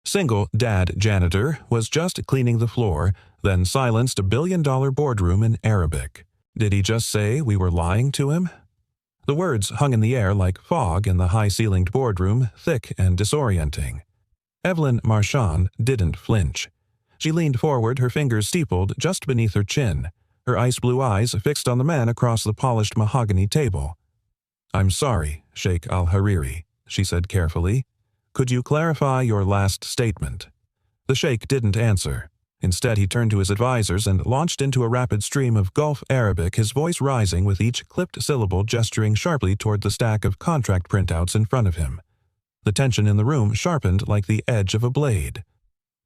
Single dad Janitor was just cleaning the floor, then silenced a billion-dollar boardroom in Arabic. Did he just say we were lying to him? The words hung in the air like fog in the high-ceilinged boardroom, thick and disorienting. Evelyn Marchand didn't flinch. She leaned forward, her fingers steepled just beneath her chin, her ice-blue eyes fixed on the man across the polished mahogany table. "I'm sorry, Sheikh al-Hariri," she said carefully. "Could you clarify your last statement?" The sheikh didn't answer. Instead, he turned to his advisors and launched into a rapid stream of Gulf Arabic, his voice rising with each clipped syllable, gesturing sharply toward the stack of contract printouts in front of him. The tension in the room sharpened like the edge of a blade.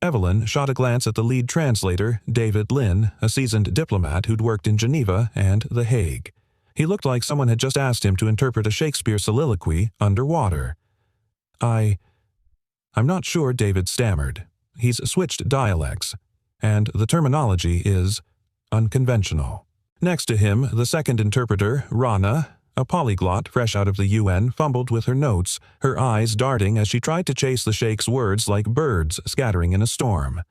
Evelyn shot a glance at the lead translator, David Lynn, a seasoned diplomat who'd worked in Geneva and The Hague. He looked like someone had just asked him to interpret a Shakespeare soliloquy underwater. I'm not sure," David stammered. "He's switched dialects, and the terminology is unconventional." Next to him, the second interpreter, Rana, a polyglot fresh out of the UN, fumbled with her notes, her eyes darting as she tried to chase the sheikh's words like birds scattering in a storm.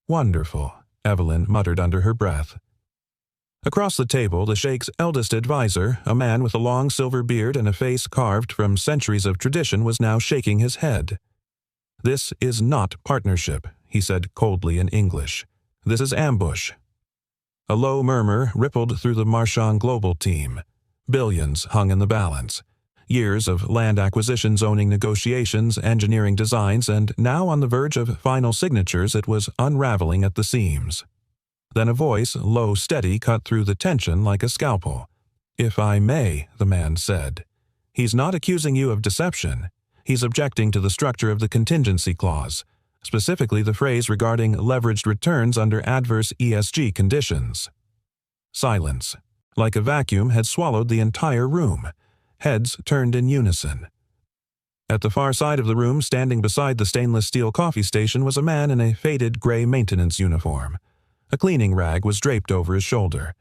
"Wonderful," Evelyn muttered under her breath. Across the table, the sheikh's eldest advisor, a man with a long silver beard and a face carved from centuries of tradition, was now shaking his head. "This is not partnership," he said coldly in English. "This is ambush." A low murmur rippled through the Marchand Global team. Billions hung in the balance. Years of land acquisition, zoning negotiations, engineering designs, and now on the verge of final signatures, it was unraveling at the seams. Then a voice, low, steady, cut through the tension like a scalpel. "If I may," the man said. "He's not accusing you of deception. He's objecting to the structure of the contingency clause, specifically the phrase regarding leveraged returns under adverse ESG conditions." Silence, like a vacuum, had swallowed the entire room. Heads turned in unison. At the far side of the room, standing beside the stainless steel coffee station, was a man in a faded gray maintenance uniform. A cleaning rag was draped over his shoulder.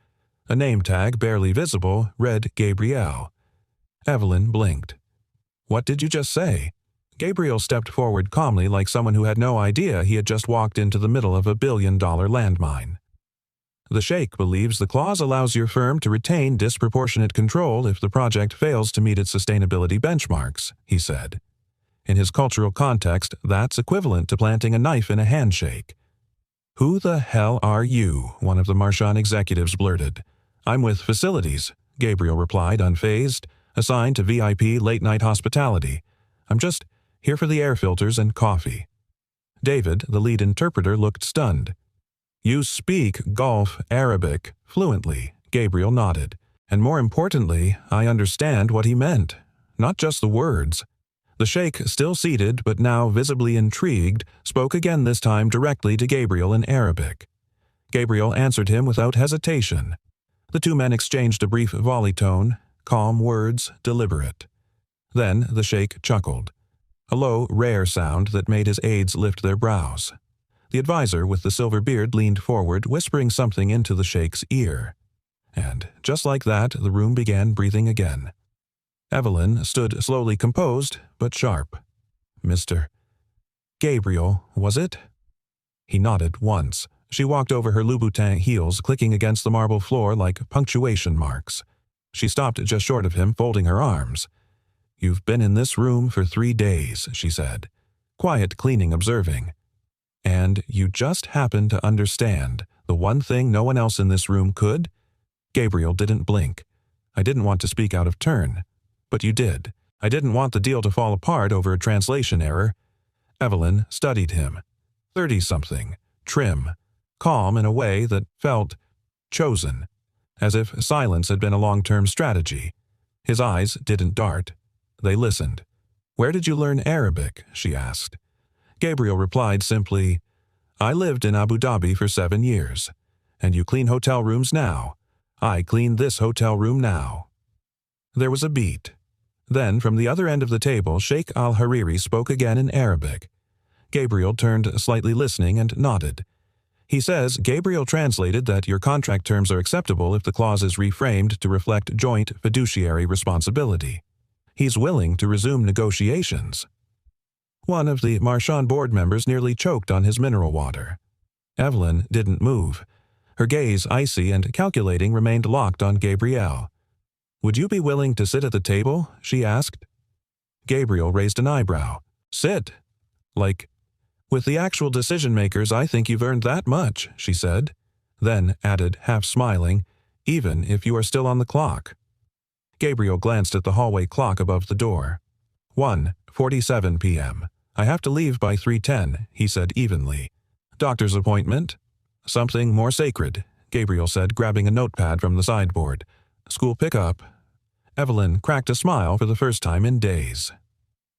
A name tag, barely visible, read Gabriel. Evelyn blinked. "What did you just say?" Gabriel stepped forward calmly, like someone who had no idea he had just walked into the middle of a billion-dollar landmine. "The sheikh believes the clause allows your firm to retain disproportionate control if the project fails to meet its sustainability benchmarks," he said. In his cultural context, that's equivalent to planting a knife in a handshake. "Who the hell are you?" one of the Marchand executives blurted. "I'm with Facilities," Gabriel replied, unfazed, "assigned to VIP late-night hospitality. I'm just here for the air filters and coffee." David, the lead interpreter, looked stunned. "You speak Gulf Arabic fluently," Gabriel nodded. "And more importantly, I understand what he meant. Not just the words." The sheikh, still seated but now visibly intrigued, spoke again, this time directly to Gabriel in Arabic. Gabriel answered him without hesitation. The two men exchanged a brief volley tone, calm words, deliberate. Then the sheikh chuckled, a low, rare sound that made his aides lift their brows. The advisor with the silver beard leaned forward, whispering something into the sheikh's ear. And just like that, the room began breathing again. Evelyn stood slowly, composed but sharp. "Mr. Gabriel, was it?" He nodded once. She walked over her Louboutin heels, clicking against the marble floor like punctuation marks. She stopped just short of him, folding her arms. "You've been in this room for 3 days," she said, quiet cleaning observing. "And you just happen to understand the one thing no one else in this room could?" Gabriel didn't blink. "I didn't want to speak out of turn. But you did. I didn't want the deal to fall apart over a translation error." Evelyn studied him. 30-something, trim, calm in a way that felt chosen, as if silence had been a long-term strategy. His eyes didn't dart. They listened. "Where did you learn Arabic?" she asked. Gabriel replied simply, "I lived in Abu Dhabi for 7 years. And you clean hotel rooms now. I clean this hotel room now." There was a beat. Then, from the other end of the table, Sheikh al-Hariri spoke again in Arabic. Gabriel turned, slightly listening, and nodded. He says Gabriel translated that your contract terms are acceptable if the clause is reframed to reflect joint fiduciary responsibility. He's willing to resume negotiations. One of the Marchand board members nearly choked on his mineral water. Evelyn didn't move. Her gaze, icy and calculating, remained locked on Gabriel. "Would you be willing to sit at the table?" she asked. Gabriel raised an eyebrow. "Sit? Like, with the actual decision-makers, I think you've earned that much," she said. Then added, half smiling, "even if you are still on the clock." Gabriel glanced at the hallway clock above the door. 1:47 p.m. "I have to leave by 3:10, he said evenly. "Doctor's appointment?" "Something more sacred," Gabriel said, grabbing a notepad from the sideboard. "School pickup." Evelyn cracked a smile for the first time in days.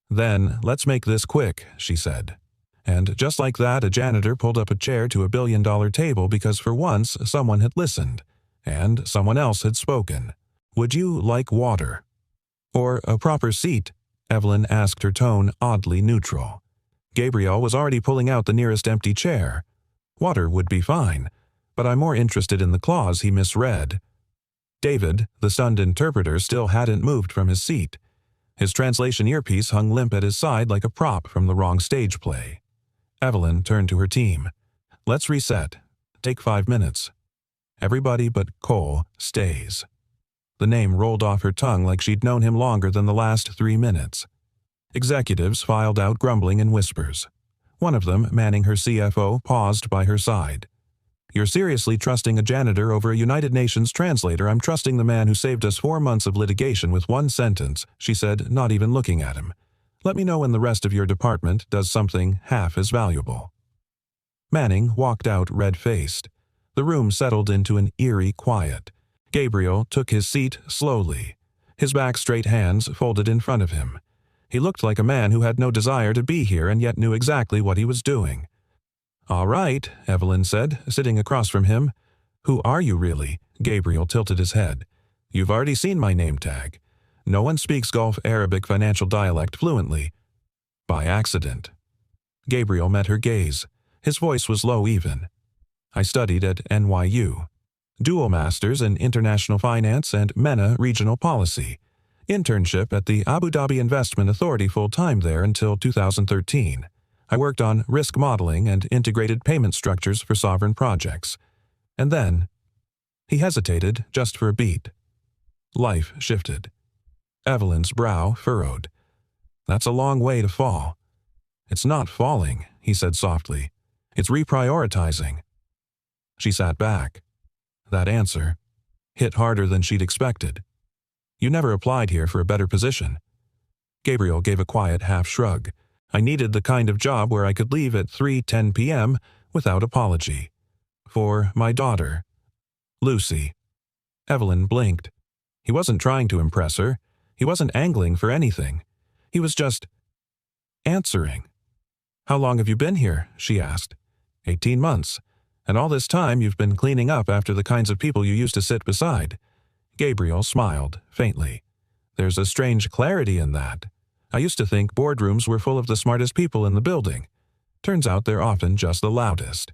"Then, let's make this quick," she said. And just like that, a janitor pulled up a chair to a billion-dollar table because for once someone had listened, and someone else had spoken. "Would you like water?" "Or a proper seat?" Evelyn asked, her tone oddly neutral. Gabriel was already pulling out the nearest empty chair. "Water would be fine, but I'm more interested in the clause he misread." David, the stunned interpreter, still hadn't moved from his seat. His translation earpiece hung limp at his side like a prop from the wrong stage play. Evelyn turned to her team. "Let's reset. Take 5 minutes. Everybody but Cole stays." The name rolled off her tongue like she'd known him longer than the last 3 minutes. Executives filed out, grumbling in whispers. One of them, manning her CFO, paused by her side. "You're seriously trusting a janitor over a United Nations translator? I'm trusting the man who saved us 4 months of litigation with 1 sentence," she said, not even looking at him. "Let me know when the rest of your department does something half as valuable." Manning walked out red-faced. The room settled into an eerie quiet. Gabriel took his seat slowly, his back straight, hands folded in front of him. He looked like a man who had no desire to be here and yet knew exactly what he was doing. "All right," Evelyn said, sitting across from him. "Who are you really?" Gabriel tilted his head. "You've already seen my name tag. No one speaks Gulf Arabic financial dialect fluently." "By accident." Gabriel met her gaze. His voice was low even. "I studied at NYU. Dual Masters in International Finance and MENA Regional Policy. Internship at the Abu Dhabi Investment Authority full-time there until 2013. I worked on risk modeling and integrated payment structures for sovereign projects. And then..." He hesitated just for a beat. Life shifted. Evelyn's brow furrowed. "That's a long way to fall." "It's not falling," he said softly. "It's reprioritizing." She sat back. That answer hit harder than she'd expected. "You never applied here for a better position." Gabriel gave a quiet half shrug. "I needed the kind of job where I could leave at 3:10 p.m. without apology. For my daughter, Lucy." Evelyn blinked. He wasn't trying to impress her. He wasn't angling for anything. He was just answering. "How long have you been here?" she asked. 18 months. And all this time you've been cleaning up after the kinds of people you used to sit beside." Gabriel smiled, faintly. "There's a strange clarity in that. I used to think boardrooms were full of the smartest people in the building. Turns out they're often just the loudest."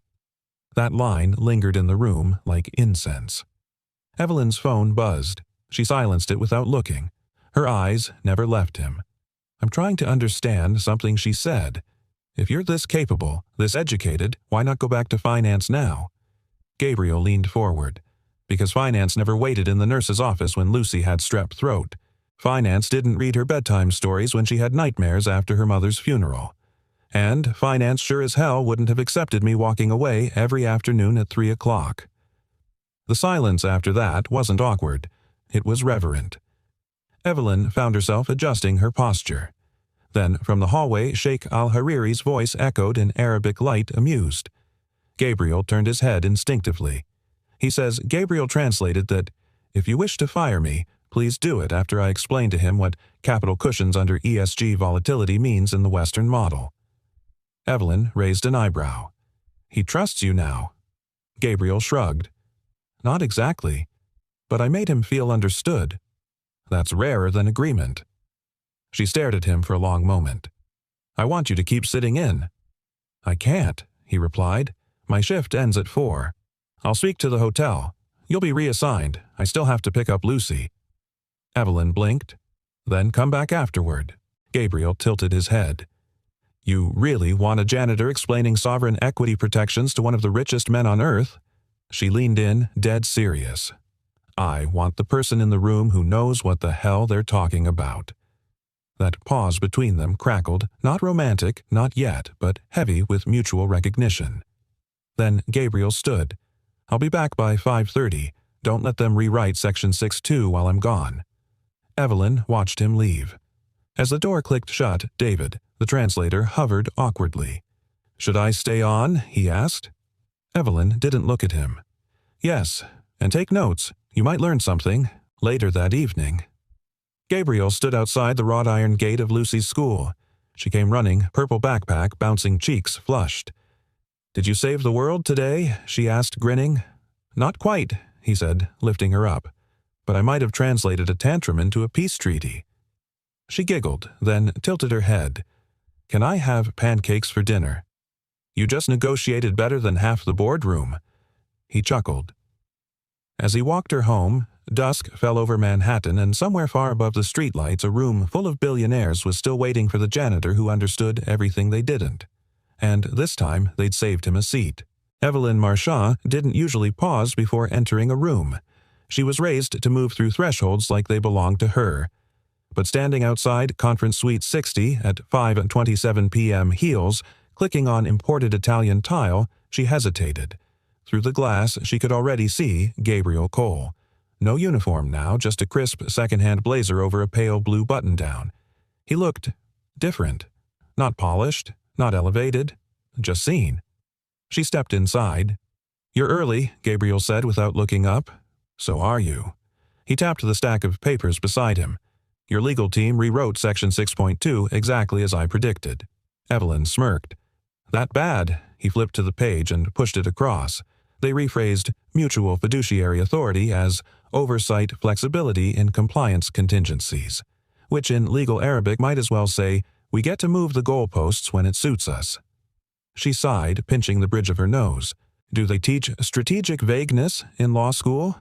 That line lingered in the room like incense. Evelyn's phone buzzed. She silenced it without looking. Her eyes never left him. "I'm trying to understand something she said. If you're this capable, this educated, why not go back to finance now?" Gabriel leaned forward. "Because finance never waited in the nurse's office when Lucy had strep throat. Finance didn't read her bedtime stories when she had nightmares after her mother's funeral. And finance sure as hell wouldn't have accepted me walking away every afternoon at 3 o'clock. The silence after that wasn't awkward. It was reverent. Evelyn found herself adjusting her posture. Then, from the hallway, Sheikh al-Hariri's voice echoed in Arabic light, amused. Gabriel turned his head instinctively. He says Gabriel translated that, "If you wish to fire me, please do it after I explain to him what capital cushions under ESG volatility means in the Western model." Evelyn raised an eyebrow. "He trusts you now." Gabriel shrugged. "Not exactly, but I made him feel understood. That's rarer than agreement." She stared at him for a long moment. "I want you to keep sitting in." "I can't," he replied. "My shift ends at 4. I'll speak to the hotel. You'll be reassigned. I still have to pick up Lucy." Evelyn blinked. "Then come back afterward." Gabriel tilted his head. You really want a janitor explaining sovereign equity protections to one of the richest men on earth? She leaned in, dead serious. I want the person in the room who knows what the hell they're talking about. That pause between them crackled, not romantic, not yet, but heavy with mutual recognition. Then Gabriel stood. I'll be back by 5:30. Don't let them rewrite Section 6-2 while I'm gone. Evelyn watched him leave. As the door clicked shut, David, the translator, hovered awkwardly. Should I stay on? He asked. Evelyn didn't look at him. Yes, and take notes. You might learn something. Later that evening. Gabriel stood outside the wrought iron gate of Lucy's school. She came running, purple backpack, bouncing cheeks flushed. Did you save the world today? She asked, grinning. Not quite, he said, lifting her up. But I might have translated a tantrum into a peace treaty. She giggled, then tilted her head. Can I have pancakes for dinner? You just negotiated better than half the boardroom. He chuckled. As he walked her home, dusk fell over Manhattan, and somewhere far above the streetlights a room full of billionaires was still waiting for the janitor who understood everything they didn't. And this time they'd saved him a seat. Evelyn Marchand didn't usually pause before entering a room. She was raised to move through thresholds like they belonged to her. But standing outside Conference Suite 60 at 5:27 p.m. heels, clicking on imported Italian tile, she hesitated. Through the glass, she could already see Gabriel Cole. No uniform now, just a crisp second-hand blazer over a pale blue button-down. He looked different. Not polished, not elevated, just seen. She stepped inside. You're early, Gabriel said without looking up. So are you. He tapped the stack of papers beside him. Your legal team rewrote Section 6.2 exactly as I predicted. Evelyn smirked. That bad? He flipped to the page and pushed it across. They rephrased mutual fiduciary authority as oversight flexibility in compliance contingencies, which in legal Arabic might as well say, we get to move the goalposts when it suits us. She sighed, pinching the bridge of her nose. Do they teach strategic vagueness in law school?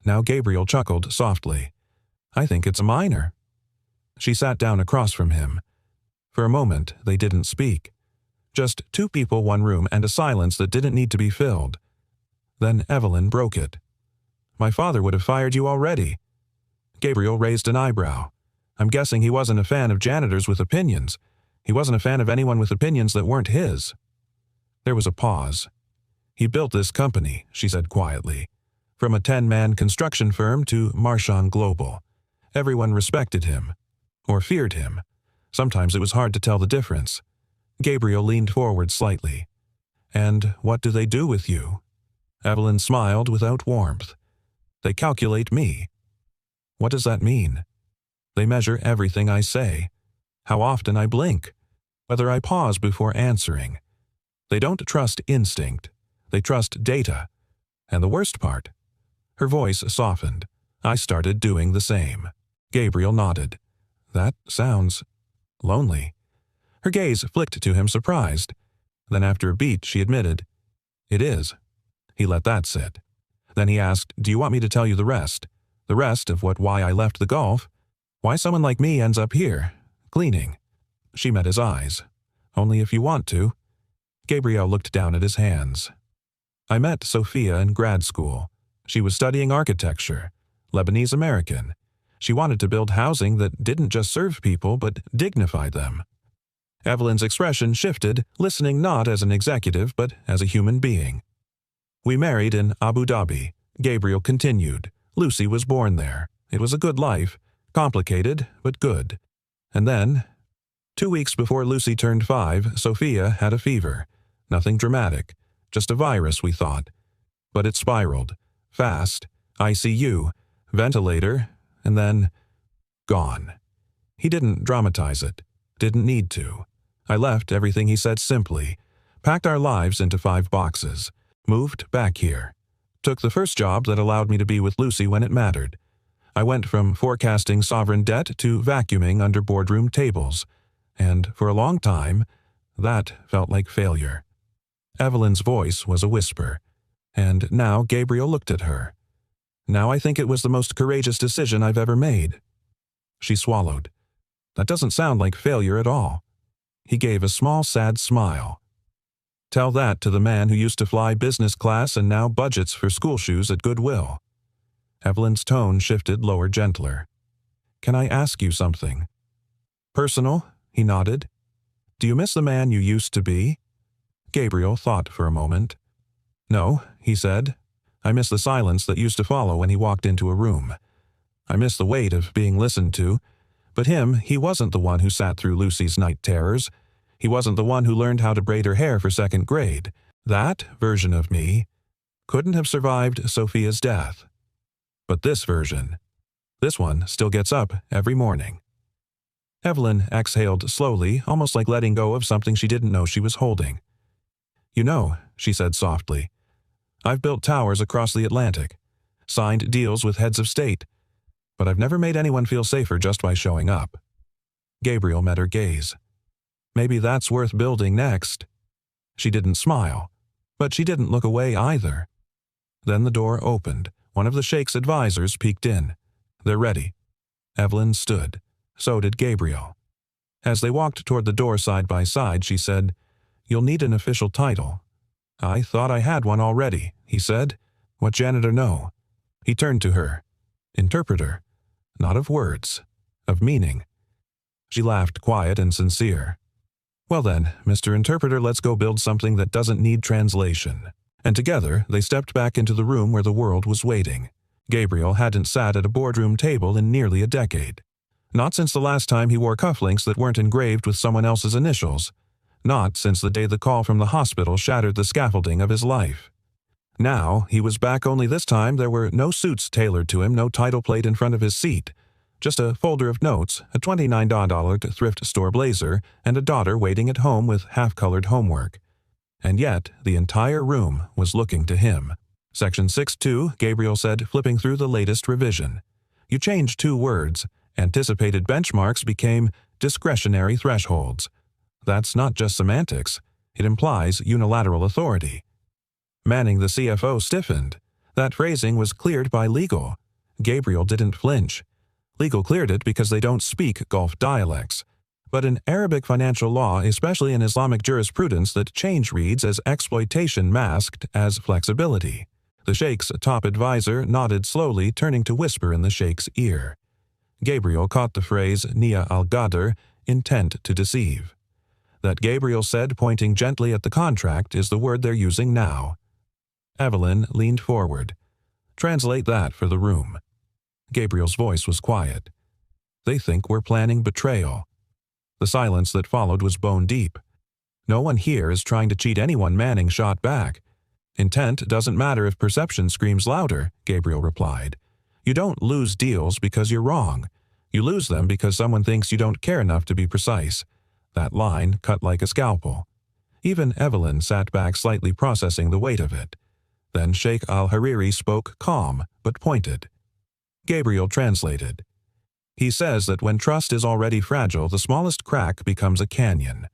Now Gabriel chuckled softly. I think it's a minor. She sat down across from him. For a moment, they didn't speak. Just two people, one room, and a silence that didn't need to be filled. Then Evelyn broke it. My father would have fired you already. Gabriel raised an eyebrow. I'm guessing he wasn't a fan of janitors with opinions. He wasn't a fan of anyone with opinions that weren't his. There was a pause. He built this company, she said quietly. From a 10-man construction firm to Marchand Global. Everyone respected him. Or feared him. Sometimes it was hard to tell the difference. Gabriel leaned forward slightly. And what do they do with you? Evelyn smiled without warmth. They calculate me. What does that mean? They measure everything I say. How often I blink. Whether I pause before answering. They don't trust instinct. They trust data. And the worst part. Her voice softened. I started doing the same. Gabriel nodded. That sounds lonely. Her gaze flicked to him surprised. Then after a beat, she admitted, It is. He let that sit. Then he asked, Do you want me to tell you the rest? The rest of why I left the Gulf? Why someone like me ends up here, cleaning? She met his eyes. Only if you want to. Gabriel looked down at his hands. I met Sophia in grad school. She was studying architecture, Lebanese American. She wanted to build housing that didn't just serve people, but dignified them. Evelyn's expression shifted, listening not as an executive, but as a human being. We married in Abu Dhabi. Gabriel continued. Lucy was born there. It was a good life. Complicated, but good. And then, 2 weeks before Lucy turned 5, Sophia had a fever. Nothing dramatic. Just a virus, we thought. But it spiraled. Fast. ICU. Ventilator. And then, gone. He didn't dramatize it. Didn't need to. I left everything he said simply. Packed our lives into 5 boxes. Moved back here. Took the first job that allowed me to be with Lucy when it mattered. I went from forecasting sovereign debt to vacuuming under boardroom tables. And for a long time, that felt like failure. Evelyn's voice was a whisper. And now Gabriel looked at her. Now I think it was the most courageous decision I've ever made. She swallowed. That doesn't sound like failure at all. He gave a small, sad smile. Tell that to the man who used to fly business class and now budgets for school shoes at Goodwill. Evelyn's tone shifted lower, gentler. Can I ask you something? Personal? He nodded. Do you miss the man you used to be? Gabriel thought for a moment. No, he said. I miss the silence that used to follow when he walked into a room. I miss the weight of being listened to. But he wasn't the one who sat through Lucy's night terrors. He wasn't the one who learned how to braid her hair for second grade. That version of me couldn't have survived Sophia's death. But this version, this one still gets up every morning. Evelyn exhaled slowly, almost like letting go of something she didn't know she was holding. You know, she said softly, I've built towers across the Atlantic, signed deals with heads of state, but I've never made anyone feel safer just by showing up. Gabriel met her gaze. Maybe that's worth building next. She didn't smile, but she didn't look away either. Then the door opened. One of the Sheikh's advisors peeked in. They're ready. Evelyn stood. So did Gabriel. As they walked toward the door side by side, she said, You'll need an official title. I thought I had one already, he said. What janitor know? He turned to her. Interpreter. Not of words, of meaning. She laughed, quiet and sincere. Well then, Mr. Interpreter, let's go build something that doesn't need translation. And together, they stepped back into the room where the world was waiting. Gabriel hadn't sat at a boardroom table in nearly a decade. Not since the last time he wore cufflinks that weren't engraved with someone else's initials. Not since the day the call from the hospital shattered the scaffolding of his life. Now, he was back, only this time there were no suits tailored to him, no title plate in front of his seat. Just a folder of notes, a $29 thrift store blazer, and a daughter waiting at home with half-colored homework. And yet, the entire room was looking to him. Section 6.2, Gabriel said, flipping through the latest revision. You changed 2 words. Anticipated benchmarks became discretionary thresholds. That's not just semantics. It implies unilateral authority. Manning, the CFO, stiffened. That phrasing was cleared by legal. Gabriel didn't flinch. Legal cleared it because they don't speak Gulf dialects. But in Arabic financial law, especially in Islamic jurisprudence, that change reads as exploitation masked as flexibility. The Sheikh's top advisor nodded slowly, turning to whisper in the Sheikh's ear. Gabriel caught the phrase Nia al-Ghadr, intent to deceive. That Gabriel said, pointing gently at the contract, is the word they're using now. Evelyn leaned forward. Translate that for the room. Gabriel's voice was quiet. They think we're planning betrayal. The silence that followed was bone deep. No one here is trying to cheat anyone, Manning shot back. Intent doesn't matter if perception screams louder, Gabriel replied. You don't lose deals because you're wrong. You lose them because someone thinks you don't care enough to be precise. That line cut like a scalpel. Even Evelyn sat back, slightly processing the weight of it. Then Sheikh al-Hariri spoke calm, but pointed. Gabriel translated. He says that when trust is already fragile, the smallest crack becomes a canyon.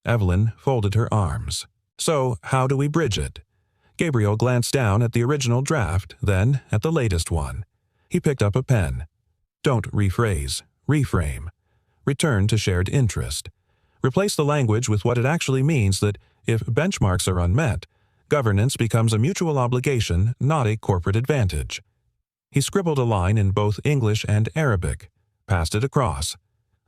Evelyn folded her arms. So, how do we bridge it? Gabriel glanced down at the original draft, then at the latest one. He picked up a pen. Don't rephrase, reframe. Return to shared interest. Replace the language with what it actually means, that if benchmarks are unmet, governance becomes a mutual obligation, not a corporate advantage. He scribbled a line in both English and Arabic, passed it across.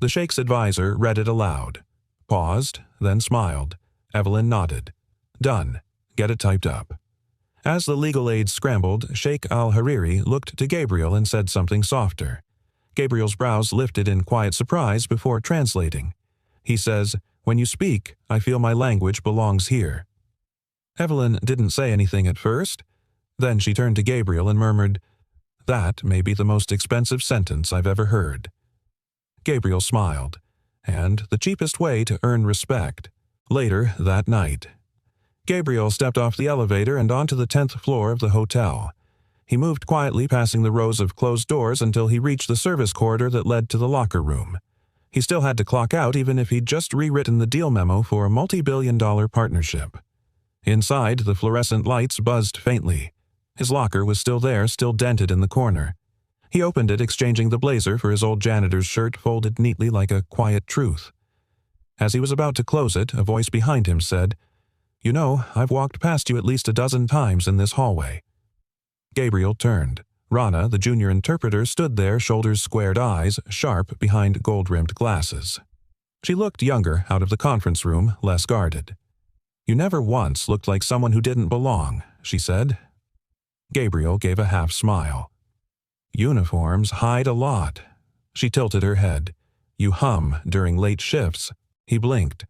The Sheikh's advisor read it aloud. Paused, then smiled. Evelyn nodded. Done. Get it typed up. As the legal aid scrambled, Sheikh al-Hariri looked to Gabriel and said something softer. Gabriel's brows lifted in quiet surprise before translating. He says, When you speak, I feel my language belongs here. Evelyn didn't say anything at first. Then she turned to Gabriel and murmured, That may be the most expensive sentence I've ever heard. Gabriel smiled. And the cheapest way to earn respect. Later that night, Gabriel stepped off the elevator and onto the 10th floor of the hotel. He moved quietly, passing the rows of closed doors until he reached the service corridor that led to the locker room. He still had to clock out, even if he'd just rewritten the deal memo for a multi-billion-dollar partnership. Inside, the fluorescent lights buzzed faintly. His locker was still there, still dented in the corner. He opened it, exchanging the blazer for his old janitor's shirt folded neatly like a quiet truth. As he was about to close it, a voice behind him said, "You know, I've walked past you at least a dozen times in this hallway." Gabriel turned. Rana, the junior interpreter, stood there, shoulders squared, eyes sharp behind gold-rimmed glasses. She looked younger out of the conference room, less guarded. "You never once looked like someone who didn't belong," she said. Gabriel gave a half-smile. "Uniforms hide a lot." She tilted her head. "You hum during late shifts." He blinked.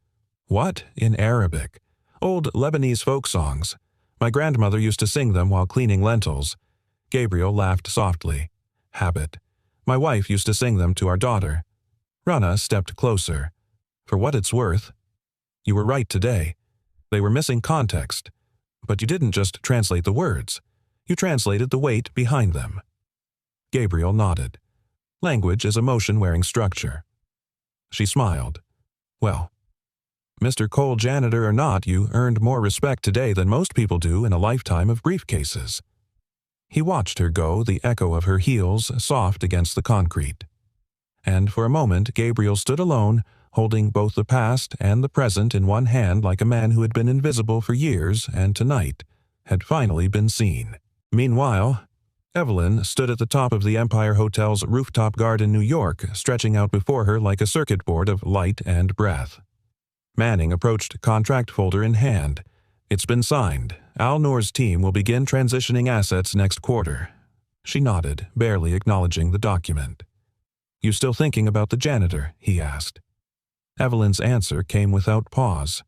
"What?" "In Arabic. Old Lebanese folk songs. My grandmother used to sing them while cleaning lentils." Gabriel laughed softly. "Habit. My wife used to sing them to our daughter." Rana stepped closer. "For what it's worth, you were right today. They were missing context. But you didn't just translate the words. You translated the weight behind them." Gabriel nodded. "Language is emotion wearing structure." She smiled. "Well, Mr. Cole Janitor or not, you earned more respect today than most people do in a lifetime of briefcases." He watched her go, the echo of her heels soft against the concrete. And for a moment Gabriel stood alone, holding both the past and the present in one hand like a man who had been invisible for years and tonight had finally been seen. Meanwhile, Evelyn stood at the top of the Empire Hotel's rooftop garden, New York, stretching out before her like a circuit board of light and breath. Manning approached, contract folder in hand. "It's been signed. Al Noor's team will begin transitioning assets next quarter." She nodded, barely acknowledging the document. "You still thinking about the janitor?" he asked. Evelyn's answer came without pause.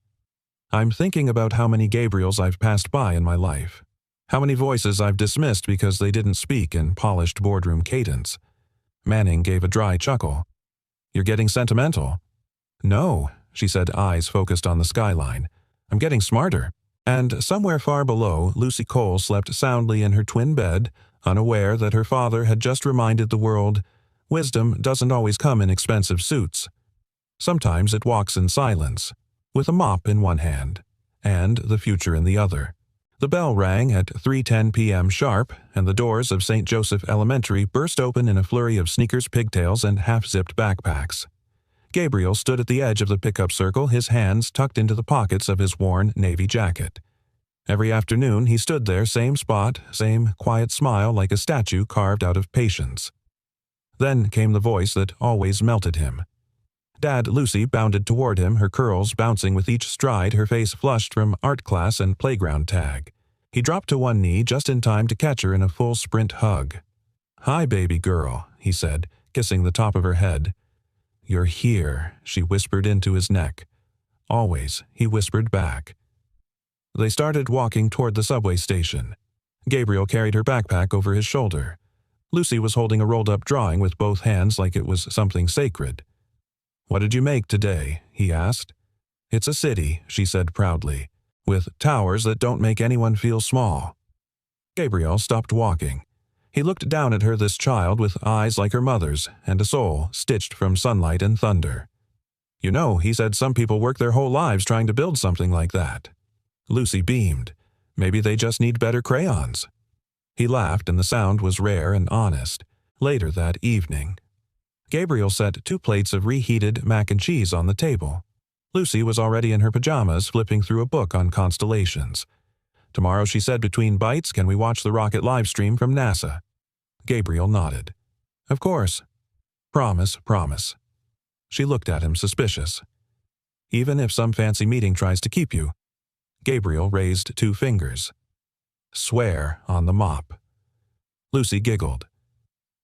"I'm thinking about how many Gabriels I've passed by in my life. How many voices I've dismissed because they didn't speak in polished boardroom cadence." Manning gave a dry chuckle. "You're getting sentimental." "No," she said, eyes focused on the skyline. "I'm getting smarter." And somewhere far below, Lucy Cole slept soundly in her twin bed, unaware that her father had just reminded the world, wisdom doesn't always come in expensive suits. Sometimes it walks in silence, with a mop in one hand, and the future in the other. The bell rang at 3:10 p.m. sharp, and the doors of St. Joseph Elementary burst open in a flurry of sneakers, pigtails, and half-zipped backpacks. Gabriel stood at the edge of the pickup circle, his hands tucked into the pockets of his worn navy jacket. Every afternoon he stood there, same spot, same quiet smile like a statue carved out of patience. Then came the voice that always melted him. Dad Lucy bounded toward him, her curls bouncing with each stride, her face flushed from art class and playground tag. He dropped to one knee just in time to catch her in a full sprint hug. "Hi, baby girl," he said, kissing the top of her head. "You're here," she whispered into his neck. "Always," he whispered back. They started walking toward the subway station. Gabriel carried her backpack over his shoulder. Lucy was holding a rolled-up drawing with both hands like it was something sacred. "What did you make today?" he asked. "It's a city," she said proudly, "with towers that don't make anyone feel small." Gabriel stopped walking. He looked down at her, this child with eyes like her mother's and a soul stitched from sunlight and thunder. "You know," he said, "some people work their whole lives trying to build something like that." Lucy beamed. "Maybe they just need better crayons." He laughed, and the sound was rare and honest. Later that evening, Gabriel set 2 plates of reheated mac and cheese on the table. Lucy was already in her pajamas, flipping through a book on constellations. "Tomorrow," she said between bites, "can we watch the rocket livestream from NASA?" Gabriel nodded. "Of course." "Promise, promise." She looked at him, suspicious. "Even if some fancy meeting tries to keep you?" Gabriel raised 2 fingers. "Swear on the mop." Lucy giggled.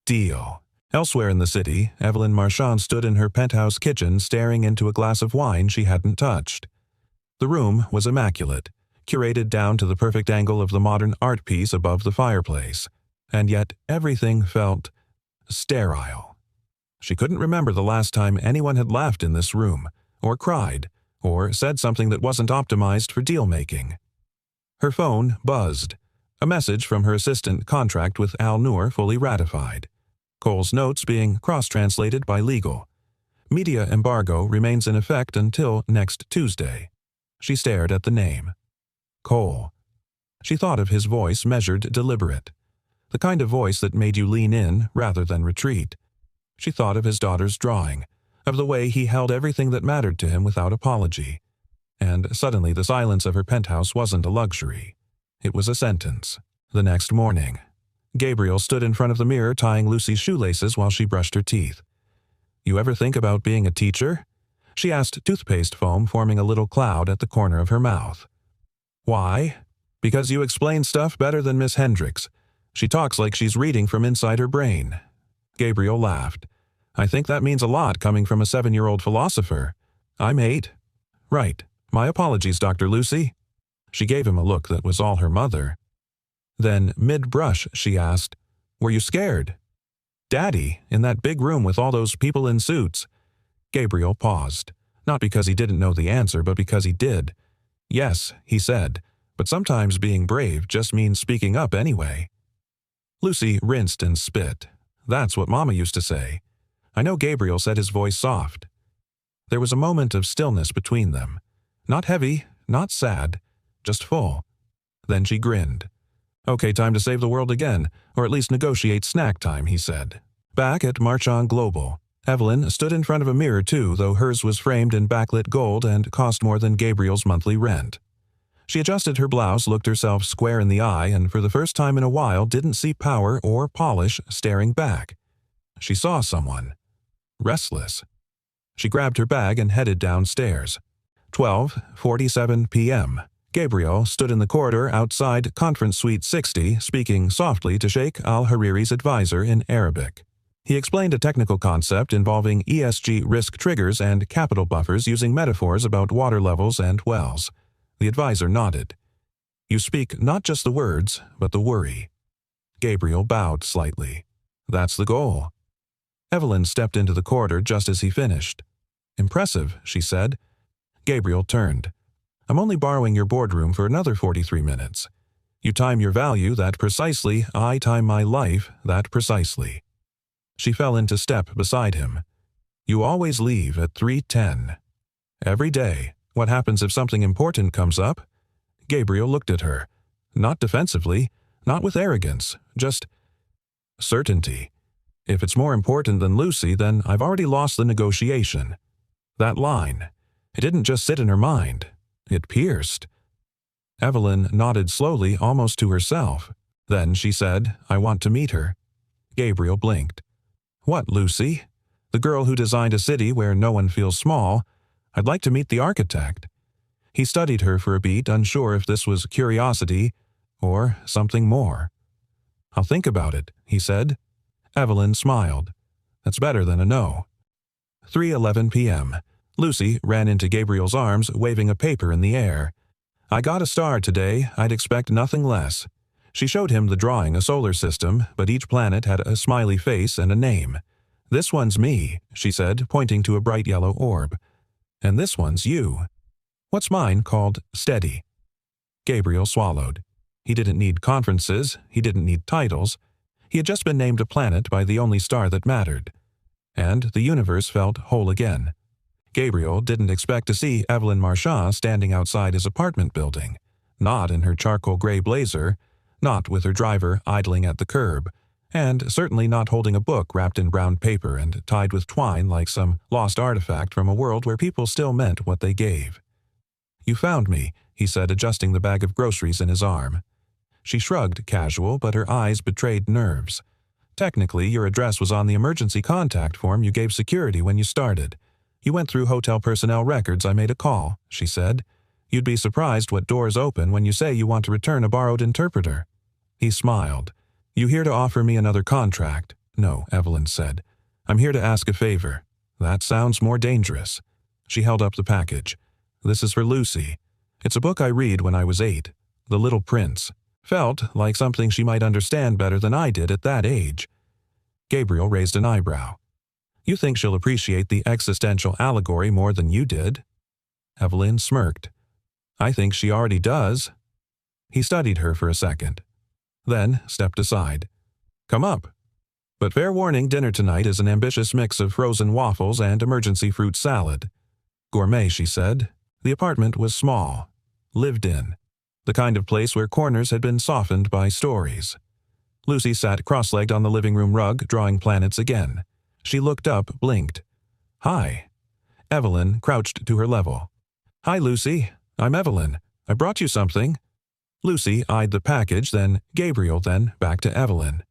"Deal." Elsewhere in the city, Evelyn Marchand stood in her penthouse kitchen staring into a glass of wine she hadn't touched. The room was immaculate, curated down to the perfect angle of the modern art piece above the fireplace, and yet everything felt sterile. She couldn't remember the last time anyone had laughed in this room, or cried, or said something that wasn't optimized for deal-making. Her phone buzzed. A message from her assistant, contract with Al Noor fully ratified. Cole's notes being cross-translated by legal. Media embargo remains in effect until next Tuesday. She stared at the name. Cole. She thought of his voice, measured, deliberate. The kind of voice that made you lean in rather than retreat. She thought of his daughter's drawing, of the way he held everything that mattered to him without apology. And suddenly the silence of her penthouse wasn't a luxury. It was a sentence. The next morning, Gabriel stood in front of the mirror tying Lucy's shoelaces while she brushed her teeth. "You ever think about being a teacher?" she asked, toothpaste foam forming a little cloud at the corner of her mouth. "Why?" "Because you explain stuff better than Miss Hendricks. She talks like she's reading from inside her brain." Gabriel laughed. "I think that means a lot coming from a 7-year-old philosopher. I'm 8. "Right. My apologies, Dr. Lucy." She gave him a look that was all her mother. Then, mid-brush, she asked, "Were you scared?" "Daddy, in that big room with all those people in suits." Gabriel paused, not because he didn't know the answer, but because he did. "Yes," he said, "but sometimes being brave just means speaking up anyway." Lucy rinsed and spit. "That's what Mama used to say." I know Gabriel said, his voice soft. There was a moment of stillness between them. Not heavy, not sad, just full. Then she grinned. "Okay, time to save the world again, or at least negotiate snack time," he said. Back at Marchand Global, Evelyn stood in front of a mirror too, though hers was framed in backlit gold and cost more than Gabriel's monthly rent. She adjusted her blouse, looked herself square in the eye, and for the first time in a while didn't see power or polish staring back. She saw someone. Restless. She grabbed her bag and headed downstairs. 12:47 p.m. Gabriel stood in the corridor outside Conference Suite 60, speaking softly to Sheikh al-Hariri's advisor in Arabic. He explained a technical concept involving ESG risk triggers and capital buffers using metaphors about water levels and wells. The advisor nodded. "You speak not just the words, but the worry." Gabriel bowed slightly. "That's the goal." Evelyn stepped into the corridor just as he finished. "Impressive," she said. Gabriel turned. "I'm only borrowing your boardroom for another 43 minutes. You time your value that precisely, I time my life that precisely." She fell into step beside him. "You always leave at 3:10. "Every day. What happens if something important comes up?" Gabriel looked at her. Not defensively, not with arrogance, just certainty. "If it's more important than Lucy, then I've already lost the negotiation." That line, it didn't just sit in her mind. It pierced. Evelyn nodded slowly, almost to herself. Then she said, "I want to meet her." Gabriel blinked. "What, Lucy? The girl who designed a city where no one feels small? I'd like to meet the architect." He studied her for a beat, unsure if this was curiosity or something more. "I'll think about it," he said. Evelyn smiled. "That's better than a no." 3:11 p.m. Lucy ran into Gabriel's arms, waving a paper in the air. "I got a star today. I'd expect nothing less." She showed him the drawing, a solar system, but each planet had a smiley face and a name. "This one's me," she said, pointing to a bright yellow orb. "And this one's you." "What's mine called Steady?" Gabriel swallowed. He didn't need conferences. He didn't need titles. He had just been named a planet by the only star that mattered. And the universe felt whole again. Gabriel didn't expect to see Evelyn Marchand standing outside his apartment building. Not in her charcoal gray blazer, not with her driver idling at the curb, and certainly not holding a book wrapped in brown paper and tied with twine like some lost artifact from a world where people still meant what they gave. "You found me," he said, adjusting the bag of groceries in his arm. She shrugged, casual, but her eyes betrayed nerves. "Technically, your address was on the emergency contact form you gave security when you started. You went through hotel personnel records. I made a call," she said. "You'd be surprised what doors open when you say you want to return a borrowed interpreter." He smiled. "You here to offer me another contract?" "No," Evelyn said. "I'm here to ask a favor." "That sounds more dangerous." She held up the package. "This is for Lucy. It's a book I read when I was 8. The Little Prince. Felt like something she might understand better than I did at that age." Gabriel raised an eyebrow. "You think she'll appreciate the existential allegory more than you did?" Evelyn smirked. "I think she already does." He studied her for a second, then stepped aside. "Come up. But fair warning, dinner tonight is an ambitious mix of frozen waffles and emergency fruit salad." "Gourmet," she said. The apartment was small. Lived in. The kind of place where corners had been softened by stories. Lucy sat cross-legged on the living room rug, drawing planets again. She looked up, blinked. Hi. Evelyn crouched to her level. Hi, Lucy. I'm Evelyn. I brought you something. Lucy eyed the package, then Gabriel, then back to Evelyn.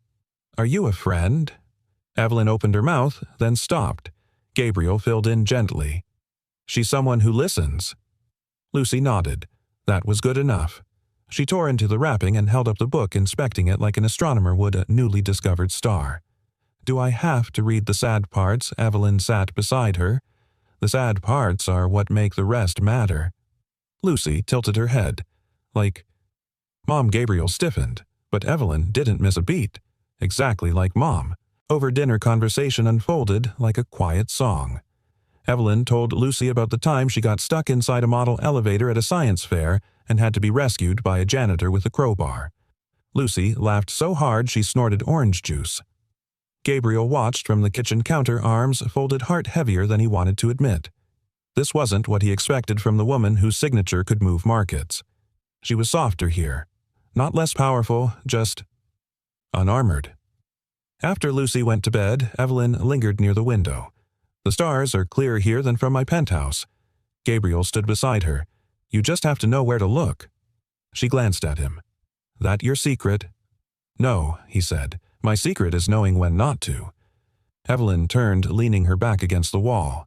Are you a friend? Evelyn opened her mouth, then stopped. Gabriel filled in gently. She's someone who listens. Lucy nodded. That was good enough. She tore into the wrapping and held up the book, inspecting it like an astronomer would a newly discovered star. Do I have to read the sad parts? Evelyn sat beside her. The sad parts are what make the rest matter. Lucy tilted her head. Like, Mom. Gabriel stiffened, but Evelyn didn't miss a beat. Exactly like Mom. Over-dinner conversation unfolded like a quiet song. Evelyn told Lucy about the time she got stuck inside a model elevator at a science fair and had to be rescued by a janitor with a crowbar. Lucy laughed so hard she snorted orange juice. Gabriel watched from the kitchen counter, arms folded, heart heavier than he wanted to admit. This wasn't what he expected from the woman whose signature could move markets. She was softer here. Not less powerful, just unarmored. After Lucy went to bed, Evelyn lingered near the window. The stars are clearer here than from my penthouse. Gabriel stood beside her. You just have to know where to look. She glanced at him. That your secret? No, he said. My secret is knowing when not to. Evelyn turned, leaning her back against the wall.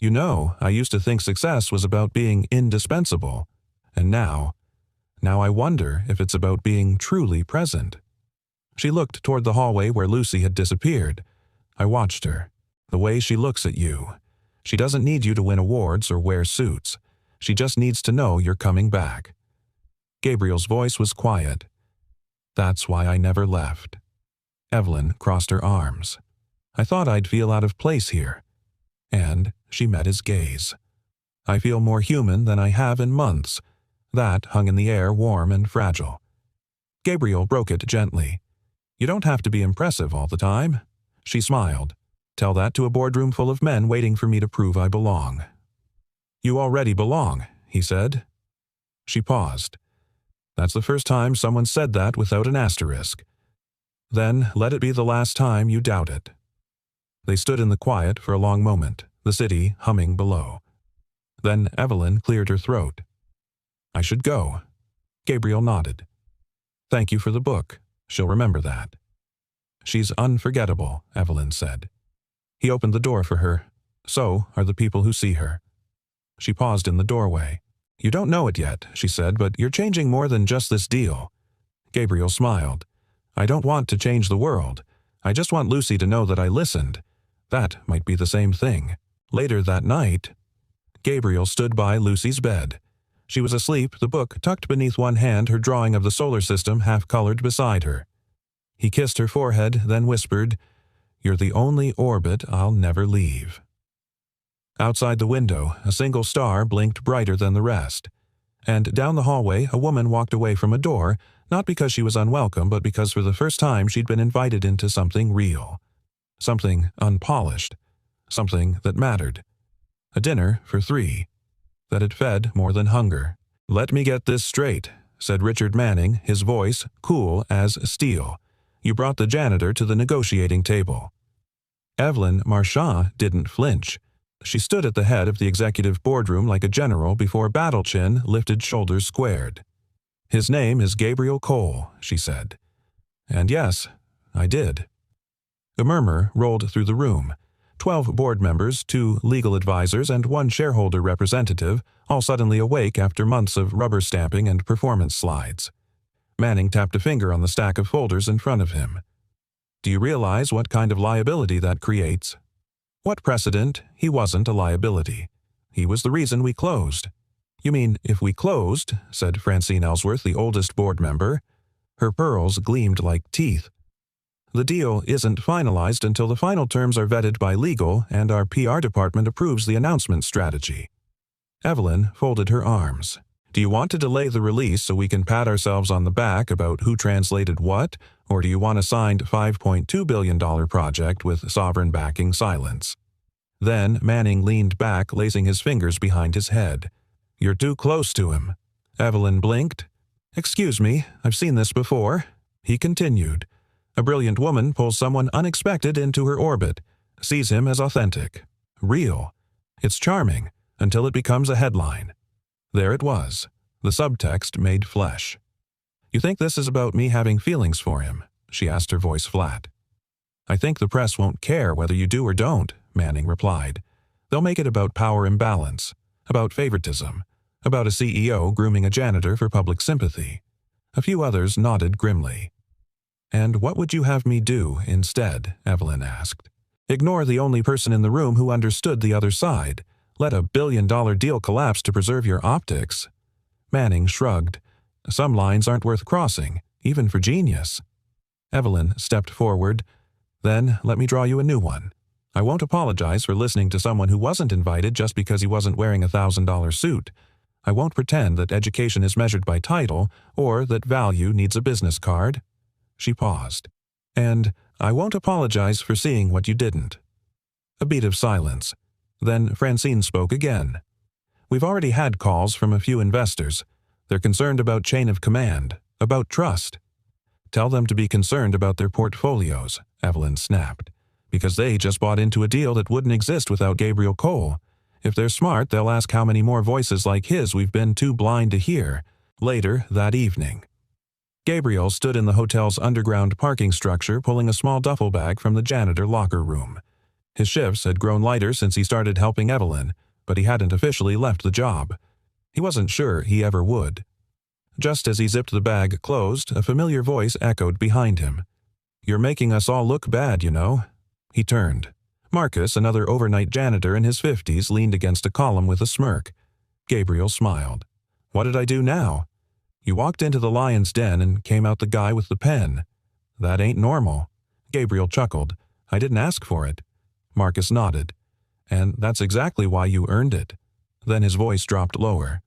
You know, I used to think success was about being indispensable. And now I wonder if it's about being truly present. She looked toward the hallway where Lucy had disappeared. I watched her. The way she looks at you. She doesn't need you to win awards or wear suits. She just needs to know you're coming back. Gabriel's voice was quiet. That's why I never left. Evelyn crossed her arms. I thought I'd feel out of place here. And she met his gaze. I feel more human than I have in months. That hung in the air, warm and fragile. Gabriel broke it gently. You don't have to be impressive all the time. She smiled. Tell that to a boardroom full of men waiting for me to prove I belong. You already belong, he said. She paused. That's the first time someone said that without an asterisk. Then let it be the last time you doubt it. They stood in the quiet for a long moment, the city humming below. Then Evelyn cleared her throat. I should go. Gabriel nodded. Thank you for the book. She'll remember that. She's unforgettable, Evelyn said. He opened the door for her. So are the people who see her. She paused in the doorway. You don't know it yet, she said, but you're changing more than just this deal. Gabriel smiled. I don't want to change the world. I just want Lucy to know that I listened. That might be the same thing. Later that night, Gabriel stood by Lucy's bed. She was asleep, the book tucked beneath one hand, her drawing of the solar system half-colored beside her. He kissed her forehead, then whispered, You're the only orbit I'll never leave. Outside the window, a single star blinked brighter than the rest. And down the hallway, a woman walked away from a door, not because she was unwelcome, but because for the first time she'd been invited into something real. Something unpolished. Something that mattered. A dinner for 3. That had fed more than hunger. Let me get this straight, said Richard Manning, his voice cool as steel. You brought the janitor to the negotiating table. Evelyn Marchand didn't flinch. She stood at the head of the executive boardroom like a general before battle chin, lifted shoulders squared. His name is Gabriel Cole, she said. And yes, I did. A murmur rolled through the room. 12 board members, 2 legal advisors, and 1 shareholder representative, all suddenly awake after months of rubber stamping and performance slides. Manning tapped a finger on the stack of folders in front of him. Do you realize what kind of liability that creates? What precedent? He wasn't a liability. He was the reason we closed. You mean, if we closed, said Francine Ellsworth, the oldest board member. Her pearls gleamed like teeth. The deal isn't finalized until the final terms are vetted by legal and our PR department approves the announcement strategy. Evelyn folded her arms. Do you want to delay the release so we can pat ourselves on the back about who translated what, or do you want a signed $5.2 billion project with sovereign backing silence? Then Manning leaned back, lacing his fingers behind his head. You're too close to him. Evelyn blinked. Excuse me, I've seen this before. He continued. A brilliant woman pulls someone unexpected into her orbit, sees him as authentic. real. It's charming, until it becomes a headline. There it was. The subtext made flesh. "You think this is about me having feelings for him?" she asked, her voice flat. "I think the press won't care whether you do or don't," Manning replied. "They'll make it about power imbalance, about favoritism, about a CEO grooming a janitor for public sympathy." A few others nodded grimly. "And what would you have me do instead?" Evelyn asked. "Ignore the only person in the room who understood the other side. Let a billion-dollar deal collapse to preserve your optics?" Manning shrugged. "Some lines aren't worth crossing, even for genius." Evelyn stepped forward. "Then let me draw you a new one. I won't apologize for listening to someone who wasn't invited just because he wasn't wearing a $1,000 suit. I won't pretend that education is measured by title or that value needs a business card." She paused. "And I won't apologize for seeing what you didn't." A beat of silence. Then Francine spoke again. "We've already had calls from a few investors. They're concerned about chain of command, about trust." "Tell them to be concerned about their portfolios," Evelyn snapped, "because they just bought into a deal that wouldn't exist without Gabriel Cole. If they're smart, they'll ask how many more voices like his we've been too blind to hear." Later that evening, Gabriel stood in the hotel's underground parking structure pulling a small duffel bag from the janitor locker room. His shifts had grown lighter since he started helping Evelyn, but he hadn't officially left the job. He wasn't sure he ever would. Just as he zipped the bag closed, a familiar voice echoed behind him. "You're making us all look bad, you know." He turned. Marcus, another overnight janitor in his 50s, leaned against a column with a smirk. Gabriel smiled. "What did I do now?" "You walked into the lion's den and came out the guy with the pen." "That ain't normal." Gabriel chuckled. "I didn't ask for it." Marcus nodded. "And that's exactly why you earned it." Then his voice dropped lower.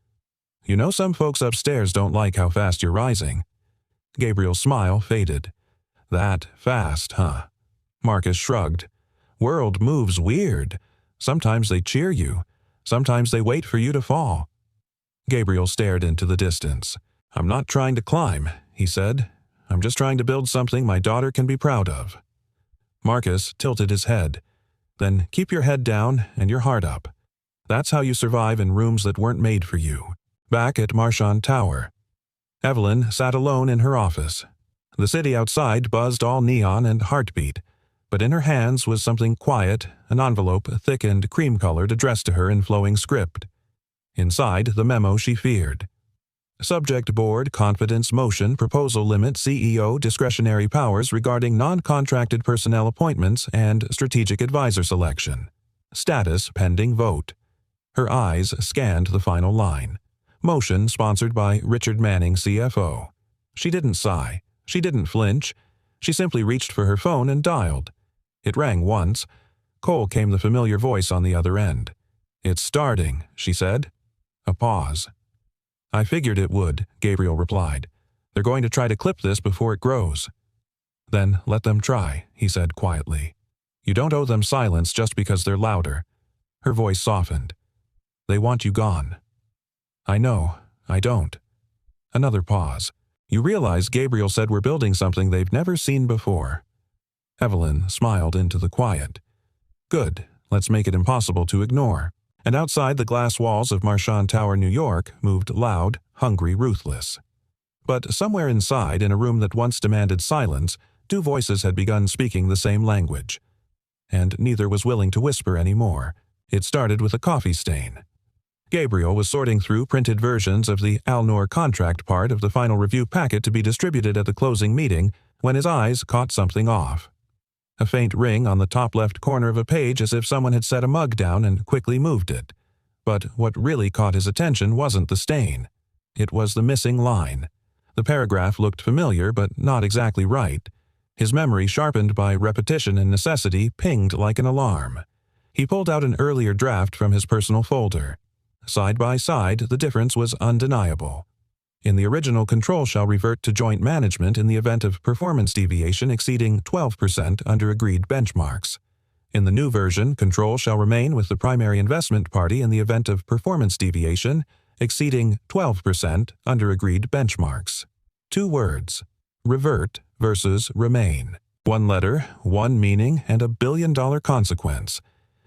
"You know some folks upstairs don't like how fast you're rising." Gabriel's smile faded. "That fast, huh?" Marcus shrugged. "World moves weird. Sometimes they cheer you. Sometimes they wait for you to fall." Gabriel stared into the distance. "I'm not trying to climb," he said. "I'm just trying to build something my daughter can be proud of." Marcus tilted his head. "Then keep your head down and your heart up. That's how you survive in rooms that weren't made for you." Back at Marchand Tower, Evelyn sat alone in her office. The city outside buzzed all neon and heartbeat, but in her hands was something quiet, an envelope thick and cream-colored addressed to her in flowing script. Inside, the memo she feared. "Subject Board Confidence Motion Proposal Limit CEO Discretionary Powers regarding non-contracted personnel appointments and strategic advisor selection. Status pending vote." Her eyes scanned the final line. "Motion sponsored by Richard Manning, CFO." She didn't sigh. She didn't flinch. She simply reached for her phone and dialed. It rang once. Cole came the familiar voice on the other end. "It's starting," she said. A pause. "I figured it would," Gabriel replied. "They're going to try to clip this before it grows." "Then let them try," he said quietly. "You don't owe them silence just because they're louder." Her voice softened. "They want you gone." "I know. I don't." Another pause. "You realize Gabriel said we're building something they've never seen before." Evelyn smiled into the quiet. "Good. Let's make it impossible to ignore." And outside the glass walls of Marchand Tower, New York, moved loud, hungry, ruthless. But somewhere inside, in a room that once demanded silence, two voices had begun speaking the same language. And neither was willing to whisper anymore. It started with a coffee stain. Gabriel was sorting through printed versions of the Alnor contract part of the final review packet to be distributed at the closing meeting when his eyes caught something off. A faint ring on the top left corner of a page, as if someone had set a mug down and quickly moved it. But what really caught his attention wasn't the stain. It was the missing line. The paragraph looked familiar, but not exactly right. His memory, sharpened by repetition and necessity, pinged like an alarm. He pulled out an earlier draft from his personal folder. Side by side, the difference was undeniable. In the original, control shall revert to joint management in the event of performance deviation exceeding 12% under agreed benchmarks. In the new version, control shall remain with the primary investment party in the event of performance deviation exceeding 12% under agreed benchmarks. 2 words. Revert versus remain. 1 letter, 1 meaning, and $1 billion consequence.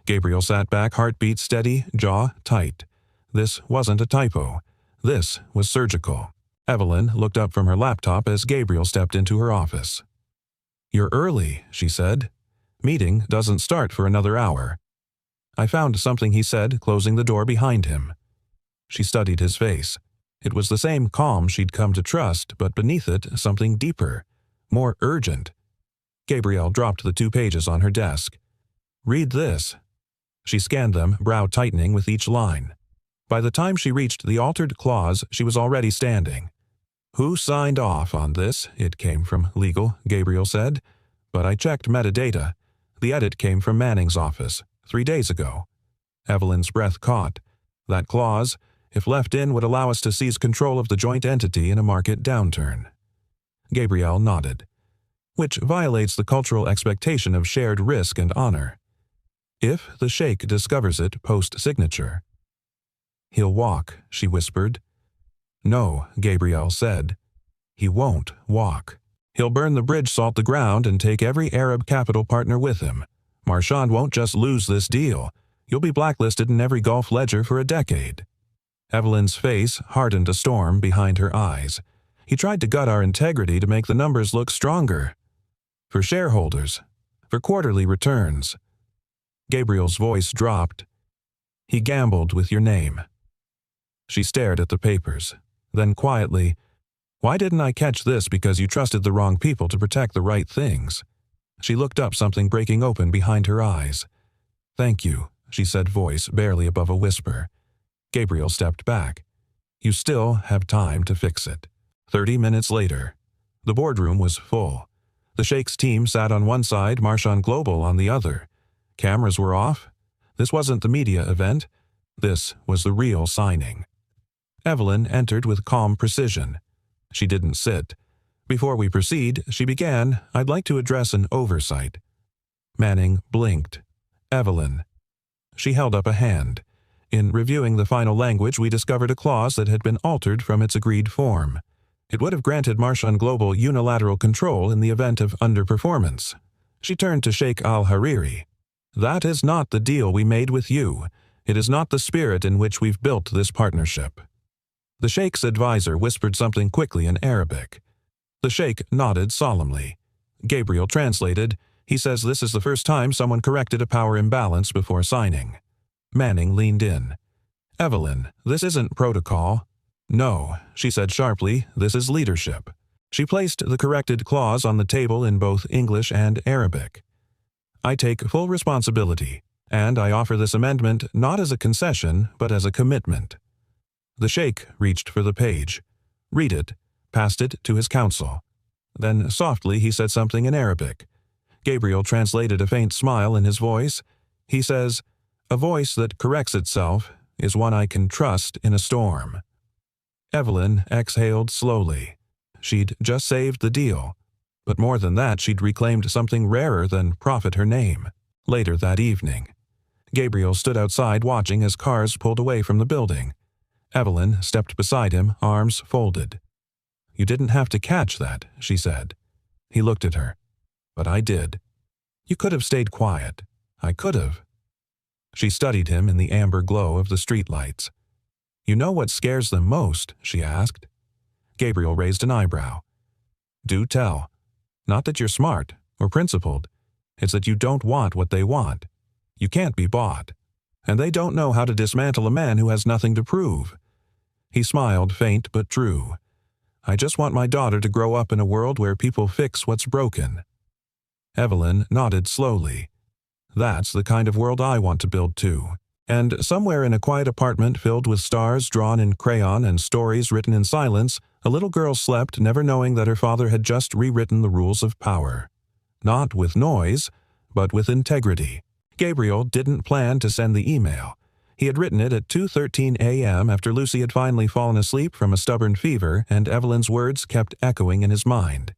Gabriel sat back, heartbeat steady, jaw tight. This wasn't a typo. This was surgical. Evelyn looked up from her laptop as Gabriel stepped into her office. "You're early," she said. "Meeting doesn't start for another hour." "I found something," he said, closing the door behind him. She studied his face. It was the same calm she'd come to trust, but beneath it something deeper, more urgent. Gabrielle dropped the 2 pages on her desk. "Read this." She scanned them, brow tightening with each line. By the time she reached the altered clause, she was already standing. "Who signed off on this?" It came from legal, Gabriel said. "But I checked metadata. The edit came from Manning's office, 3 days ago." Evelyn's breath caught. That clause, if left in, would allow us to seize control of the joint entity in a market downturn. Gabrielle nodded. "Which violates the cultural expectation of shared risk and honor. If the sheikh discovers it post-signature." "He'll walk," she whispered. "No," Gabrielle said. "He won't walk. He'll burn the bridge, salt the ground, and take every Arab capital partner with him. Marchand won't just lose this deal. You'll be blacklisted in every Gulf ledger for a decade." Evelyn's face hardened a storm behind her eyes. "He tried to gut our integrity to make the numbers look stronger. For shareholders. For quarterly returns." Gabriel's voice dropped. "He gambled with your name." She stared at the papers. Then quietly, "Why didn't I catch this? Because you trusted the wrong people to protect the right things." She looked up, something breaking open behind her eyes. "Thank you," she said, voice barely above a whisper. Gabriel stepped back. "You still have time to fix it." 30 minutes later. The boardroom was full. The Sheikh's team sat on one side, Marchand Global on the other. Cameras were off. This wasn't the media event. This was the real signing. Evelyn entered with calm precision. She didn't sit. "Before we proceed," she began, "I'd like to address an oversight." Manning blinked. "Evelyn." She held up a hand. "In reviewing the final language, we discovered a clause that had been altered from its agreed form. It would have granted Marchand Global unilateral control in the event of underperformance." She turned to Sheikh al-Hariri. "That is not the deal we made with you. It is not the spirit in which we've built this partnership." The Sheikh's advisor whispered something quickly in Arabic. The Sheikh nodded solemnly. Gabriel translated. "He says this is the first time someone corrected a power imbalance before signing." Manning leaned in. "Evelyn, this isn't protocol." "No," she said sharply, "this is leadership." She placed the corrected clause on the table in both English and Arabic. "I take full responsibility, and I offer this amendment not as a concession, but as a commitment." The Sheikh reached for the page. "Read it," passed it to his counsel. Then softly he said something in Arabic. Gabriel translated, a faint smile in his voice. He says, "A voice that corrects itself is one I can trust in a storm." Evelyn exhaled slowly. She'd just saved the deal. But more than that, she'd reclaimed something rarer than profit her name. Later that evening, Gabriel stood outside watching as cars pulled away from the building. Evelyn stepped beside him, arms folded. "You didn't have to catch that," she said. He looked at her. "But I did. You could have stayed quiet. I could have." She studied him in the amber glow of the streetlights. "You know what scares them most?" she asked. Gabriel raised an eyebrow. "Do tell. Not that you're smart or principled. It's that you don't want what they want. You can't be bought. And they don't know how to dismantle a man who has nothing to prove." He smiled, faint but true. "I just want my daughter to grow up in a world where people fix what's broken." Evelyn nodded slowly. "That's the kind of world I want to build too." And somewhere in a quiet apartment filled with stars drawn in crayon and stories written in silence, a little girl slept, never knowing that her father had just rewritten the rules of power. Not with noise, but with integrity. Gabriel didn't plan to send the email. He had written it at 2:13 a.m. after Lucy had finally fallen asleep from a stubborn fever, and Evelyn's words kept echoing in his mind.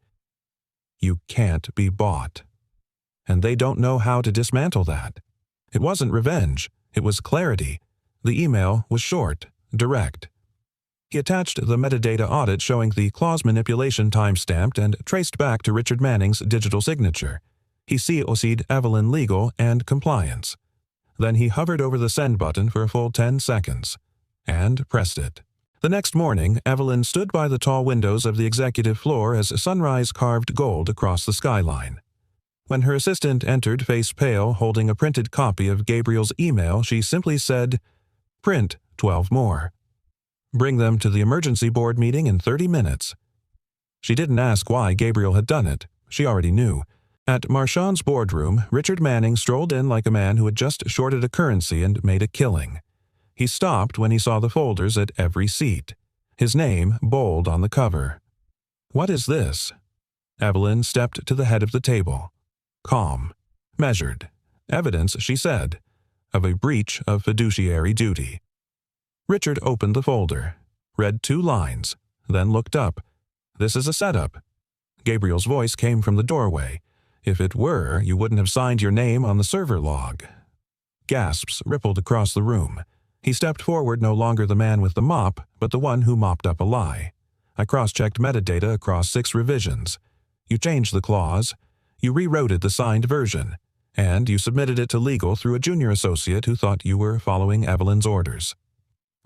"You can't be bought." And they don't know how to dismantle that. It wasn't revenge. It was clarity. The email was short, direct. He attached the metadata audit showing the clause manipulation timestamped and traced back to Richard Manning's digital signature. He COC'd Evelyn Legal and Compliance. Then he hovered over the send button for a full 10 seconds, and pressed it. The next morning, Evelyn stood by the tall windows of the executive floor as sunrise carved gold across the skyline. When her assistant entered face pale, holding a printed copy of Gabriel's email, she simply said, "Print 12 more. Bring them to the emergency board meeting in 30 minutes. She didn't ask why Gabriel had done it. She already knew. At Marchand's boardroom, Richard Manning strolled in like a man who had just shorted a currency and made a killing. He stopped when he saw the folders at every seat. His name bold on the cover. "What is this?" Evelyn stepped to the head of the table. Calm. Measured. Evidence, she said, of a breach of fiduciary duty. Richard opened the folder, read 2 lines, then looked up. "This is a setup." Gabriel's voice came from the doorway. "If it were, you wouldn't have signed your name on the server log." Gasps rippled across the room. He stepped forward, no longer the man with the mop, but the one who mopped up a lie. "I cross-checked metadata across 6 revisions. You changed the clause. You rewrote it the signed version. And you submitted it to legal through a junior associate who thought you were following Evelyn's orders."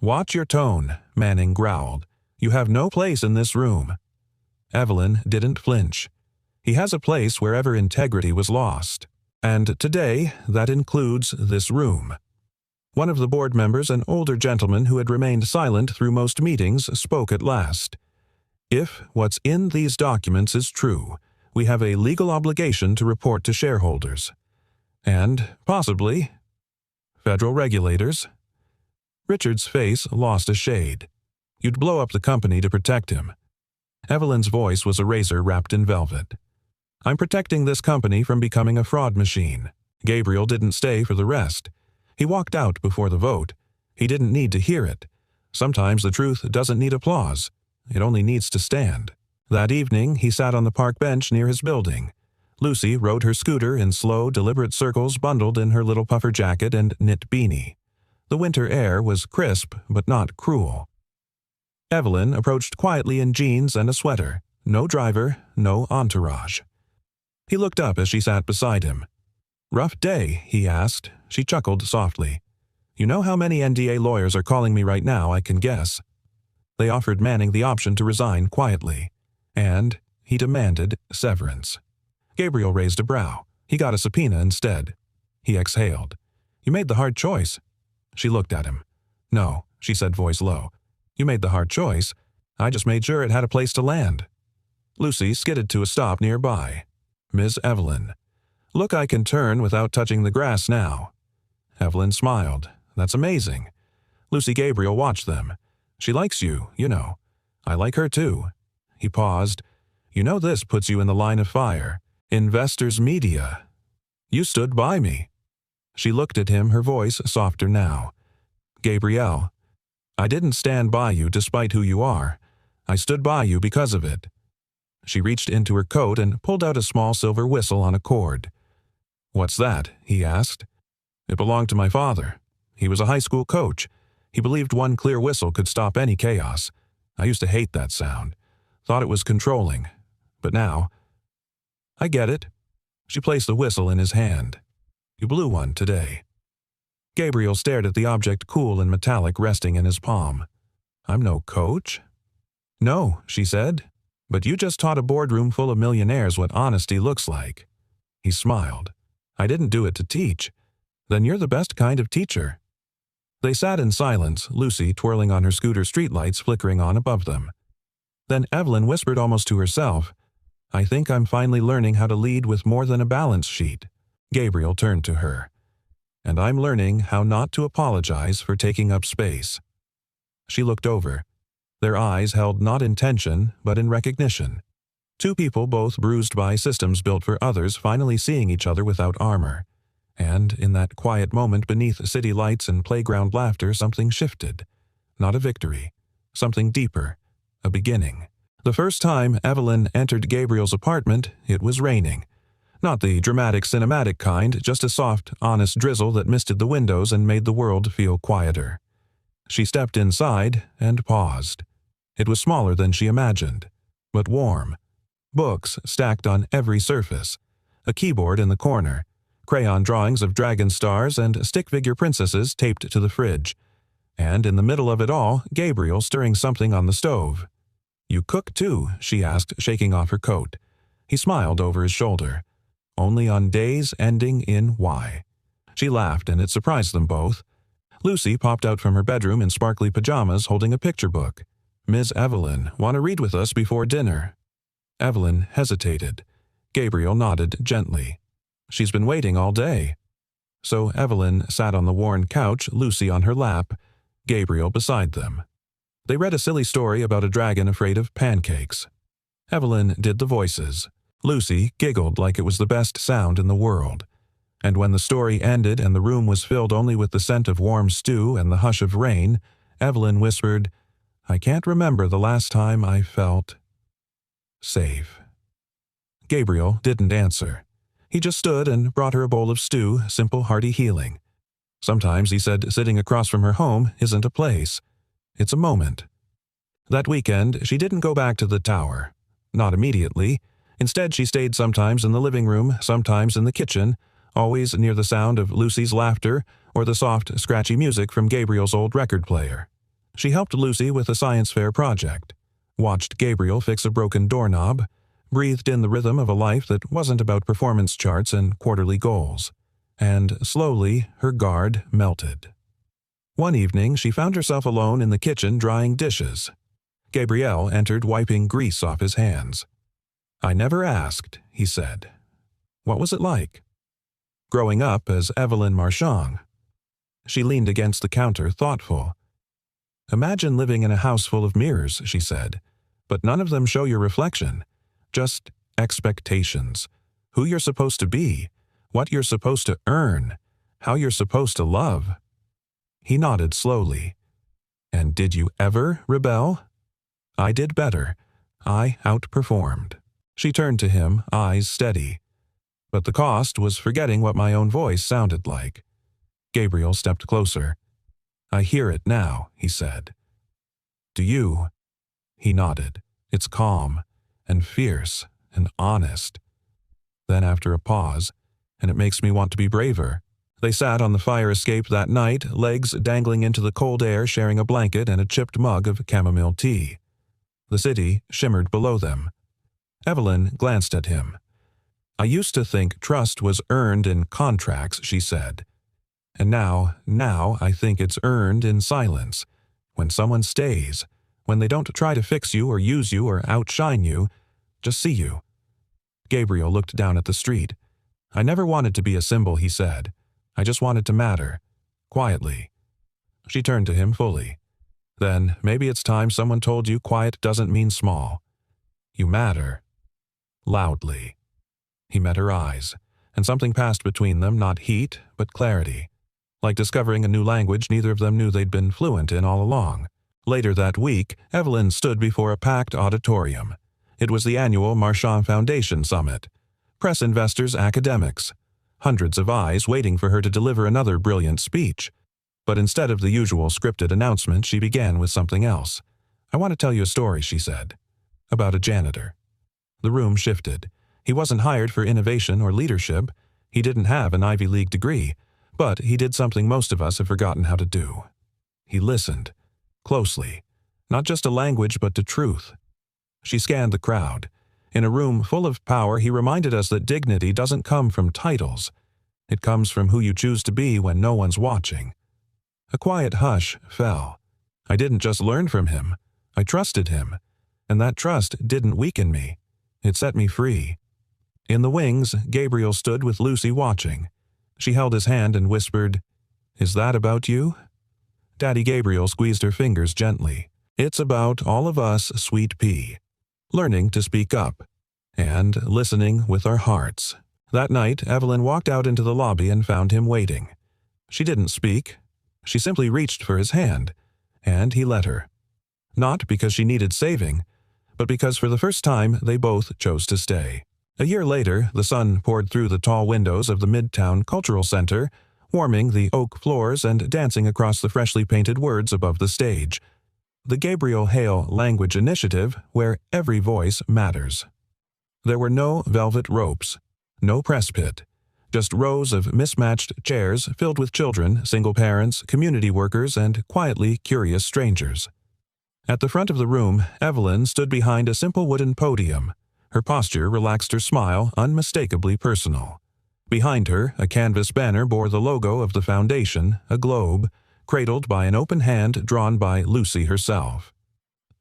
"Watch your tone," Manning growled. "You have no place in this room." Evelyn didn't flinch. "He has a place wherever integrity was lost. And today, that includes this room." One of the board members, an older gentleman who had remained silent through most meetings, spoke at last. "If what's in these documents is true, we have a legal obligation to report to shareholders. And, possibly, federal regulators." Richard's face lost a shade. "You'd blow up the company to protect him." Evelyn's voice was a razor wrapped in velvet. "I'm protecting this company from becoming a fraud machine." Gabriel didn't stay for the rest. He walked out before the vote. He didn't need to hear it. Sometimes the truth doesn't need applause. It only needs to stand. That evening, he sat on the park bench near his building. Lucy rode her scooter in slow, deliberate circles, bundled in her little puffer jacket and knit beanie. The winter air was crisp, but not cruel. Evelyn approached quietly in jeans and a sweater. No driver, no entourage. He looked up as she sat beside him. "Rough day?" he asked. She chuckled softly. "You know how many NDA lawyers are calling me right now, I can guess." They offered Manning the option to resign quietly. And he demanded severance. Gabriel raised a brow. He got a subpoena instead. He exhaled. "You made the hard choice." She looked at him. "No," she said, voice low. "You made the hard choice. I just made sure it had a place to land." Lucy skidded to a stop nearby. "Ms. Evelyn. Look, I can turn without touching the grass now." Evelyn smiled. "That's amazing." Lucy Gabriel watched them. "She likes you, you know. I like her too." He paused. "You know this puts you in the line of fire. Investors media. You stood by me." She looked at him, her voice softer now. "Gabrielle, I didn't stand by you despite who you are. I stood by you because of it." She reached into her coat and pulled out a small silver whistle on a cord. "What's that?" he asked. "It belonged to my father. He was a high school coach. He believed one clear whistle could stop any chaos. I used to hate that sound. Thought it was controlling. But now, I get it." She placed the whistle in his hand. "You blew one today." Gabriel stared at the object, cool and metallic, resting in his palm. "I'm no coach." "No," she said, "but you just taught a boardroom full of millionaires what honesty looks like." He smiled. "I didn't do it to teach." "Then you're the best kind of teacher." They sat in silence, Lucy twirling on her scooter, streetlights flickering on above them. Then Evelyn whispered almost to herself, "I think I'm finally learning how to lead with more than a balance sheet." Gabriel turned to her. "And I'm learning how not to apologize for taking up space." She looked over. Their eyes held not in tension, but in recognition. Two people both bruised by systems built for others, finally seeing each other without armor. And in that quiet moment beneath city lights and playground laughter, something shifted. Not a victory. Something deeper. A beginning. The first time Evelyn entered Gabriel's apartment, it was raining. Not the dramatic cinematic kind, just a soft, honest drizzle that misted the windows and made the world feel quieter. She stepped inside and paused. It was smaller than she imagined, but warm. Books stacked on every surface. A keyboard in the corner. crayon drawings of dragon stars and stick-figure princesses taped to the fridge, and in the middle of it all, Gabriel stirring something on the stove. "You cook too?" she asked, shaking off her coat. He smiled over his shoulder. "Only on days ending in Y." She laughed, and it surprised them both. Lucy popped out from her bedroom in sparkly pajamas holding a picture book. "Miss Evelyn, want to read with us before dinner?" Evelyn hesitated. Gabriel nodded gently. "She's been waiting all day." So Evelyn sat on the worn couch, Lucy on her lap, Gabriel beside them. They read a silly story about a dragon afraid of pancakes. Evelyn did the voices. Lucy giggled like it was the best sound in the world. And when the story ended and the room was filled only with the scent of warm stew and the hush of rain, Evelyn whispered, "I can't remember the last time I felt safe." Gabriel didn't answer. He just stood and brought her a bowl of stew, simple, hearty healing. Sometimes, he said, sitting across from her home isn't a place. It's a moment. That weekend, she didn't go back to the tower. Not immediately. Instead, she stayed sometimes in the living room, sometimes in the kitchen, always near the sound of Lucy's laughter or the soft, scratchy music from Gabriel's old record player. She helped Lucy with a science fair project, watched Gabriel fix a broken doorknob, breathed in the rhythm of a life that wasn't about performance charts and quarterly goals. And slowly, her guard melted. One evening, she found herself alone in the kitchen drying dishes. Gabriel entered, wiping grease off his hands. "I never asked," he said. "What was it like?" "Growing up as Evelyn Marchand." She leaned against the counter, thoughtful. "Imagine living in a house full of mirrors," she said, "but none of them show your reflection. Just expectations. Who you're supposed to be, what you're supposed to earn, how you're supposed to love." He nodded slowly. "And did you ever rebel?" "I did better. I outperformed." She turned to him, eyes steady. "But the cost was forgetting what my own voice sounded like." Gabriel stepped closer. "I hear it now," he said. "Do you?" He nodded. "It's calm, and fierce, and honest." Then after a pause, "And it makes me want to be braver." They sat on the fire escape that night, legs dangling into the cold air, sharing a blanket and a chipped mug of chamomile tea. The city shimmered below them. Evelyn glanced at him. "I used to think trust was earned in contracts," she said. "And now I think it's earned in silence. When someone stays, when they don't try to fix you or use you or outshine you, just see you." Gabriel looked down at the street. "I never wanted to be a symbol," he said. "I just wanted to matter. Quietly." She turned to him fully. "Then maybe it's time someone told you quiet doesn't mean small. You matter." Loudly. He met her eyes, and something passed between them, not heat, but clarity. Like discovering a new language neither of them knew they'd been fluent in all along. Later that week, Evelyn stood before a packed auditorium. It was the annual Marchand Foundation Summit. Press investors, academics. Hundreds of eyes waiting for her to deliver another brilliant speech. But instead of the usual scripted announcement, she began with something else. "I want to tell you a story," she said. "About a janitor." The room shifted. He wasn't hired for innovation or leadership. He didn't have an Ivy League degree. But he did something most of us have forgotten how to do. He listened. Closely. Not just to language, but to truth. She scanned the crowd. In a room full of power, he reminded us that dignity doesn't come from titles. It comes from who you choose to be when no one's watching. A quiet hush fell. I didn't just learn from him. I trusted him. And that trust didn't weaken me. It set me free. In the wings, Gabriel stood with Lucy watching. She held his hand and whispered, "Is that about you?" Daddy Gabriel squeezed her fingers gently. "It's about all of us, sweet pea. Learning to speak up. And listening with our hearts." That night, Evelyn walked out into the lobby and found him waiting. She didn't speak. She simply reached for his hand, and he let her. Not because she needed saving, but because for the first time they both chose to stay. A year later, the sun poured through the tall windows of the Midtown Cultural Center, warming the oak floors and dancing across the freshly painted words above the stage. The Gabriel Hale Language Initiative, where every voice matters. There were no velvet ropes, no press pit, Just rows of mismatched chairs filled with children, single parents, community workers, and quietly curious strangers. At the front of the room, Evelyn stood behind a simple wooden podium. Her posture relaxed, her smile unmistakably personal. Behind her, a canvas banner bore the logo of the foundation, a globe, cradled by an open hand drawn by Lucy herself.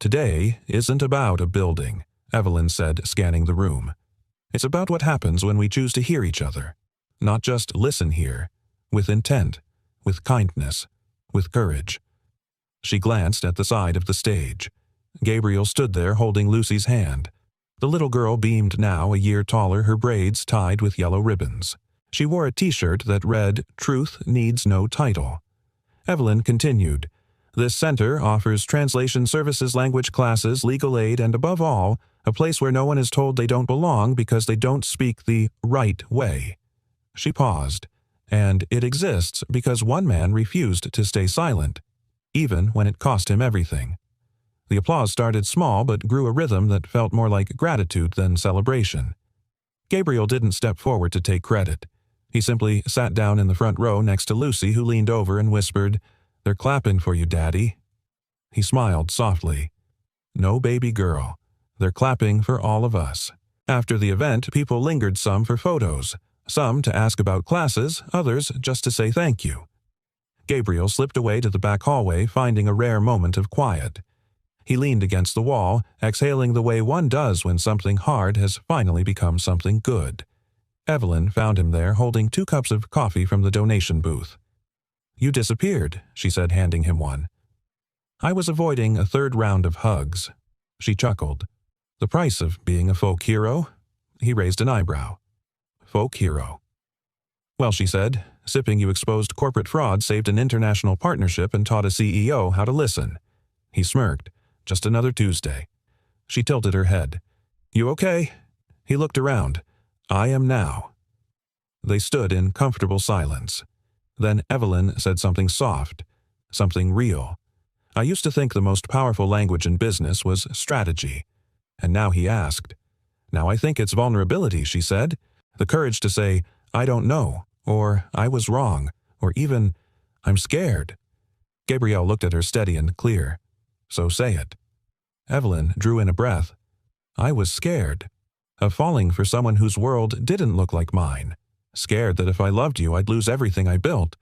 "Today isn't about a building," Evelyn said, scanning the room. "It's about what happens when we choose to hear each other. Not just listen here, with intent, with kindness, with courage." She glanced at the side of the stage. Gabriel stood there holding Lucy's hand. The little girl beamed now, a year taller, her braids tied with yellow ribbons. She wore a T-shirt that read, "Truth Needs No Title." Evelyn continued, "This center offers translation services, language classes, legal aid, and above all, a place where no one is told they don't belong because they don't speak the right way." She paused, "And it exists because one man refused to stay silent, even when it cost him everything." The applause started small but grew a rhythm that felt more like gratitude than celebration. Gabriel didn't step forward to take credit. He simply sat down in the front row next to Lucy, who leaned over and whispered, "They're clapping for you, Daddy." He smiled softly. "No, baby girl. They're clapping for all of us." After the event, people lingered, some for photos, some to ask about classes, others just to say thank you. Gabriel slipped away to the back hallway, finding a rare moment of quiet. He leaned against the wall, exhaling the way one does when something hard has finally become something good. Evelyn found him there, holding 2 cups of coffee from the donation booth. "You disappeared," she said, handing him one. "I was avoiding a 3rd round of hugs." She chuckled. "The price of being a folk hero?" He raised an eyebrow. "Folk hero." "Well," she said, "sipping you exposed corporate fraud, saved an international partnership, and taught a CEO how to listen." He smirked. "Just another Tuesday." She tilted her head. "You okay?" He looked around. "I am now." They stood in comfortable silence. Then Evelyn said something soft, something real. "I used to think the most powerful language in business was strategy." And now he asked. "Now I think it's vulnerability," she said. "The courage to say, 'I don't know,' or 'I was wrong,' or even, 'I'm scared.'" Gabrielle looked at her steady and clear. "So say it." Evelyn drew in a breath. "I was scared. Of falling for someone whose world didn't look like mine. Scared that if I loved you, I'd lose everything I built.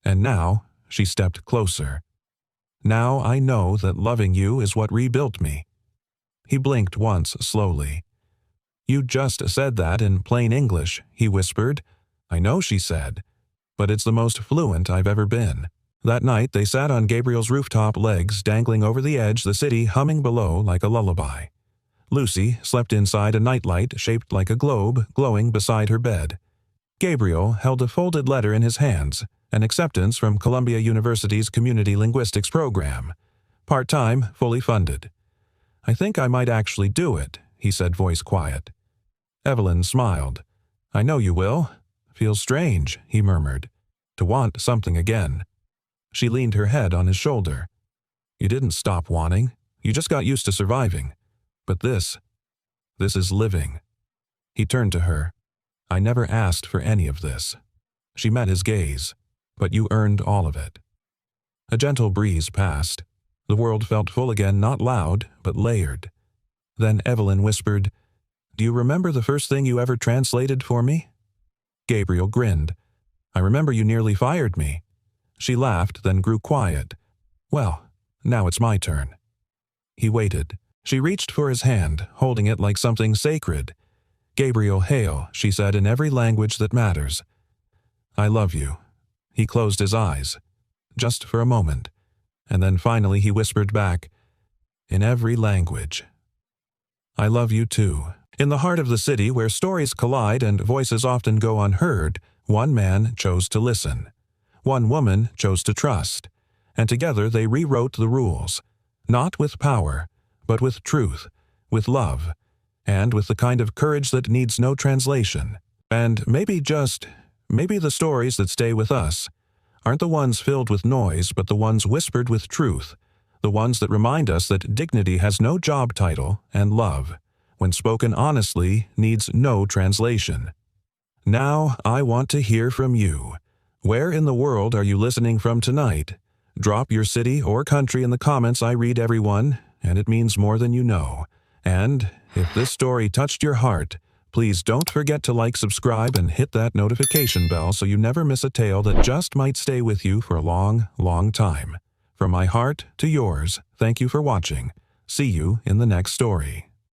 And now," she stepped closer, "now I know that loving you is what rebuilt me." He blinked once slowly. "You just said that in plain English," he whispered. "I know," she said, "but it's the most fluent I've ever been." That night they sat on Gabriel's rooftop, legs dangling over the edge, the city humming below like a lullaby. Lucy slept inside a nightlight shaped like a globe, glowing beside her bed. Gabriel held a folded letter in his hands, an acceptance from Columbia University's Community Linguistics program. Part-time, fully funded. "I think I might actually do it," he said, voice quiet. Evelyn smiled. "I know you will. Feels strange," he murmured, "to want something again." She leaned her head on his shoulder. "You didn't stop wanting. You just got used to surviving. But this is living." He turned to her. "I never asked for any of this." She met his gaze. "But you earned all of it." A gentle breeze passed. The world felt full again, not loud, but layered. Then Evelyn whispered, "Do you remember the first thing you ever translated for me?" Gabriel grinned. "I remember you nearly fired me." She laughed, then grew quiet. "Well, now it's my turn." He waited. She reached for his hand, holding it like something sacred. "Gabriel Hale," she said in every language that matters. "I love you." He closed his eyes, just for a moment, and then finally he whispered back, "In every language." "I love you too." In the heart of the city, where stories collide and voices often go unheard, one man chose to listen. One woman chose to trust. And together they rewrote the rules, not with power, but with truth, with love, and with the kind of courage that needs no translation. And maybe the stories that stay with us aren't the ones filled with noise, but the ones whispered with truth, the ones that remind us that dignity has no job title and love, when spoken honestly, needs no translation. Now I want to hear from you. Where in the world are you listening from tonight? Drop your city or country in the comments. I read everyone, and it means more than you know. And if this story touched your heart, please don't forget to like, subscribe, and hit that notification bell so you never miss a tale that just might stay with you for a long, long time. From my heart to yours, thank you for watching. See you in the next story.